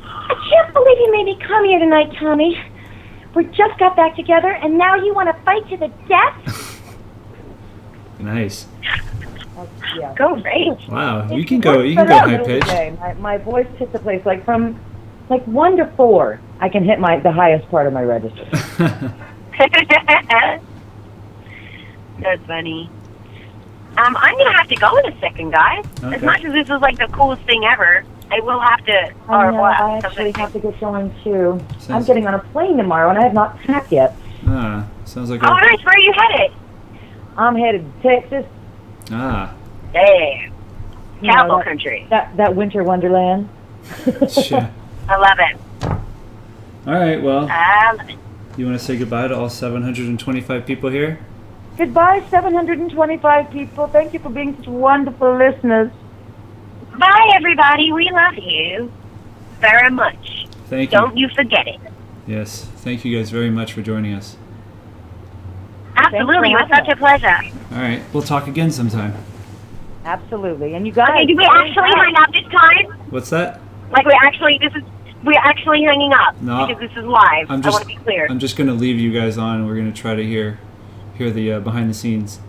I can't believe you made me come here tonight, Tommy. We just got back together, and now you want to fight to the death? Nice. Yeah. Go Rach. Wow, you can go high pitch. My voice hits the place from 1 to 4. I can hit the highest part of my register. That's funny. I'm gonna have to go in a second, guys. Okay. As much as this is like the coolest thing ever, I will have to. I actually have to get going too. I'm getting on a plane tomorrow, and I have not packed yet. Sounds like. Oh, nice. Where are you headed? I'm headed to Texas. Damn. Cowboy country. That winter wonderland. Sure. I love it. All right, well, I love it. you want to say goodbye to all 725 people here? Goodbye, 725 people. Thank you for being such wonderful listeners. Bye, everybody. We love you very much. Thank you. Don't you forget it. Yes, thank you guys very much for joining us. Absolutely. It was such a pleasure. All right, we'll talk again sometime. Absolutely. And you guys... Okay, did we actually hang up this time? What's that? Like, we're actually hanging up. No, because this is live. I'm I want to be clear. I'm just going to leave you guys on, and we're going to try to hear the behind the scenes.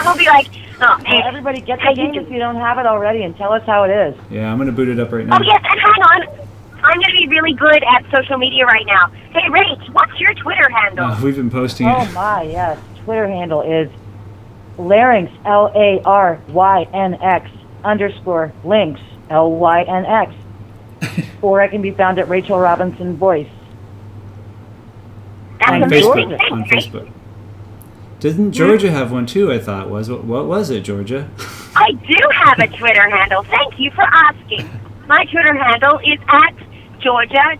We'll be like, oh, Well, man. everybody get the game if you don't have it already and tell us how it is. Yeah, I'm going to boot it up right now. Oh, yes, and hang on. I'm going to be really good at social media right now. Hey, Rach, what's your Twitter handle? We've been posting Oh it. my, yes. Twitter handle is Larynx, LARYNX _links, LYNX. Or I can be found at Rachel Robinson Voice. That's On amazing. Facebook. Thanks, On Rach. Facebook. Didn't Georgia have one too? I thought what was it, Georgia? I do have a Twitter handle. Thank you for asking. My Twitter handle is at Georgia,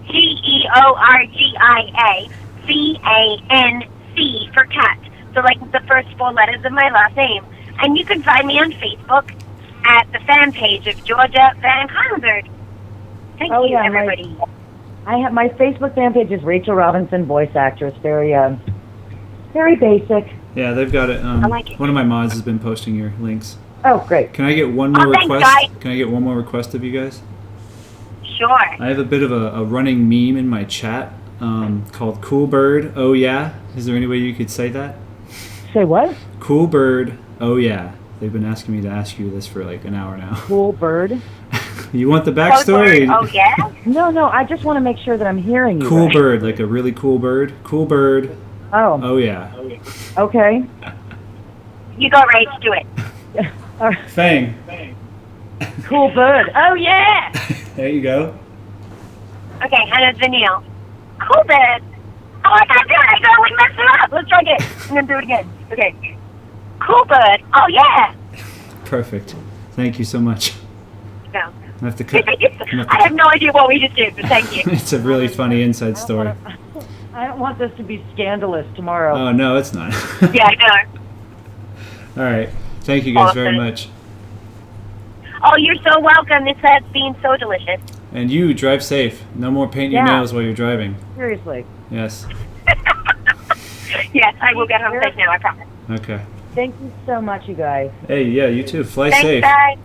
GeorgiaCanc for cat. So like the first 4 letters of my last name. And you can find me on Facebook at the fan page of Georgia Van Heidelberg. Thank Oh, you, yeah, everybody. I have my Facebook fan page is Rachel Robinson Voice Actress. Very basic. Yeah, they've got it. I like it. One of my mods has been posting your links. Oh, great. Can I get one more thanks, request? guys. Can I get one more request of you guys? Sure. I have a bit of a running meme in my chat called Cool Bird, oh yeah. Is there any way you could say that? Say what? Cool Bird, oh yeah. They've been asking me to ask you this for like an hour now. Cool bird? You want the backstory? Oh, yeah? No, I just want to make sure that I'm hearing you. Cool right. bird, like a really cool bird. Cool bird, Oh, oh yeah. okay. You go, Rach. Do it. All right. Fang. Cool bird. Oh, yeah! There you go. Okay, and it's Vanille. Cool bird. Oh, I can't do it. I totally messed it up. Let's try again. I'm going to do it again. Okay. Cool bird. Oh, yeah. Perfect. Thank you so much. No. I have to cut. I have no idea what we just did, but thank you. It's a really funny inside story. I don't want this to be scandalous tomorrow. Oh no, it's not. Yeah, I know. All right. Thank you guys very Awesome. much. Oh, you're so welcome. This has been so delicious. And you drive safe. No more painting your Yeah. nails while you're driving. Seriously. Yes. Yes, I will get home safe now, I promise. Okay. Thank you so much, you guys. Hey, yeah, you too. Fly Thanks, safe. guys.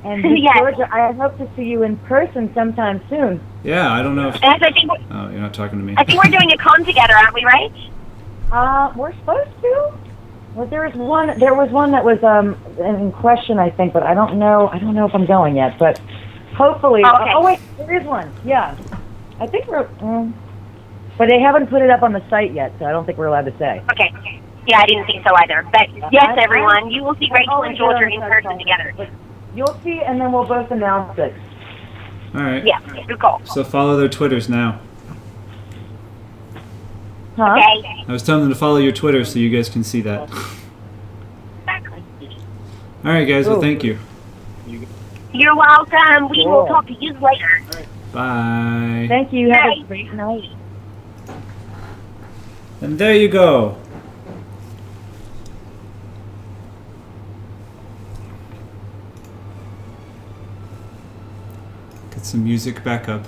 And Miss Yes. Georgia, I hope to see you in person sometime soon. Yeah, I don't know if. And I think, Oh, you're not talking to me. I think we're doing a con together, aren't we, right? We're supposed to. Well, there was one that was in question, I think, but I don't know if I'm going yet. But hopefully. Oh, okay. Oh wait, there is one. Yeah, I think we're. But they haven't put it up on the site yet, so I don't think we're allowed to say. Okay. Yeah, I didn't think so either. But yes, I- everyone, you will see Rachel and Georgia in person But together. you'll see, and then we'll both announce it. All right. Yeah, good call. So follow their Twitters now. Huh? Okay. I was telling them to follow your Twitter so you guys can see that. All right, guys. Well, Cool. thank you. You're welcome. We will Cool. talk to you later. Bye. Thank you. Have Bye. a great night. And there you go. Get some music back up.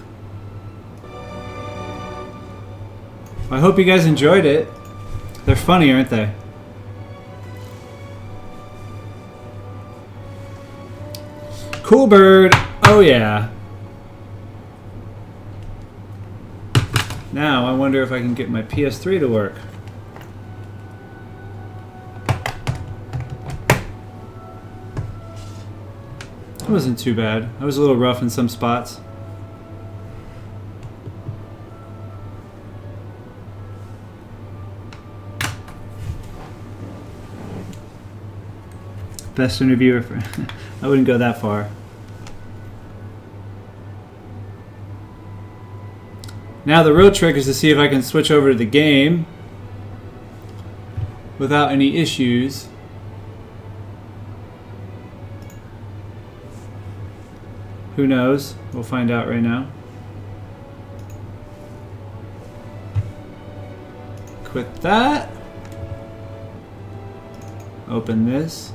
I hope you guys enjoyed it. They're funny, aren't they? Cool bird. Oh yeah. Now I wonder if I can get my PS3 to work. It wasn't too bad. I was a little rough in some spots. Best interviewer for... I wouldn't go that far. Now the real trick is to see if I can switch over to the game without any issues. Who knows? We'll find out right now. Quit that. Open this.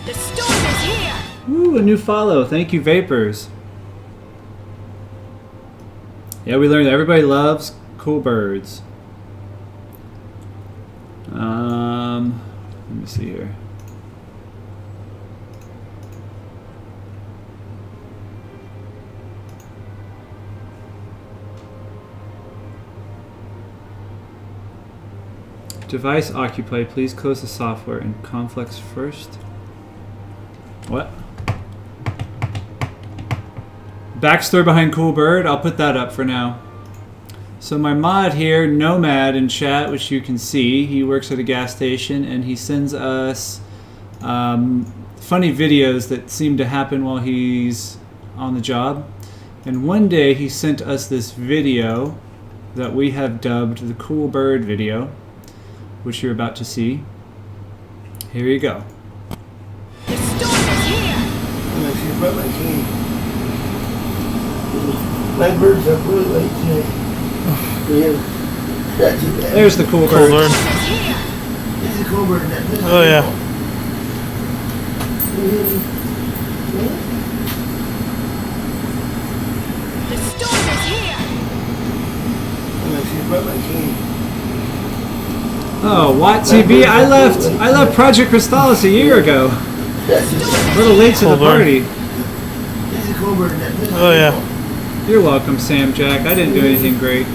The storm is here! Ooh, a new follow. Thank you, Vapors. Yeah, we learned that everybody loves cool birds. Let me see here. Device Occupy, please close the software and conflicts first. What? Backstory behind Cool Bird, I'll put that up for now. So my mod here, Nomad in chat, which you can see, he works at a gas station and he sends us funny videos that seem to happen while he's on the job. And one day he sent us this video that we have dubbed the Cool Bird video, which you're about to see. Here you go. The storm is here! My birds are really late today. There's the Cool Cool Bird. bird. This is cool bird. Oh yeah. The storm is here! Oh, Watt TV, I left Project Crystallis a year ago. A little late to the Cool bird. party. This is cool bird. Oh yeah. You're welcome, Sam Jack. I didn't do anything great.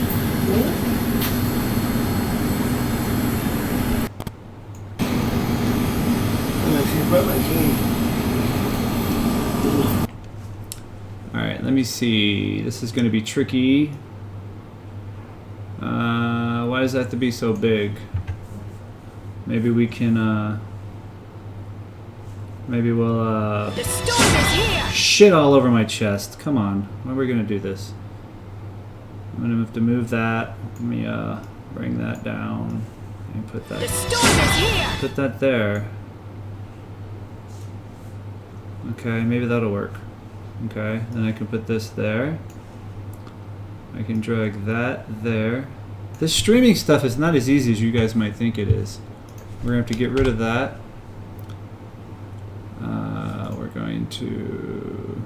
Alright, let me see. This is going to be tricky. Why does that have to be so big? Maybe we can, maybe we'll, The storm is here! shit all over my chest. Come on. When are we going to do this? I'm going to have to move that. Let me, bring that down. And put The that, storm is here! put that there. Okay, maybe that'll work. Okay, then I can put this there. I can drag that there. This streaming stuff is not as easy as you guys might think it is. We're gonna have to get rid of that. We're going to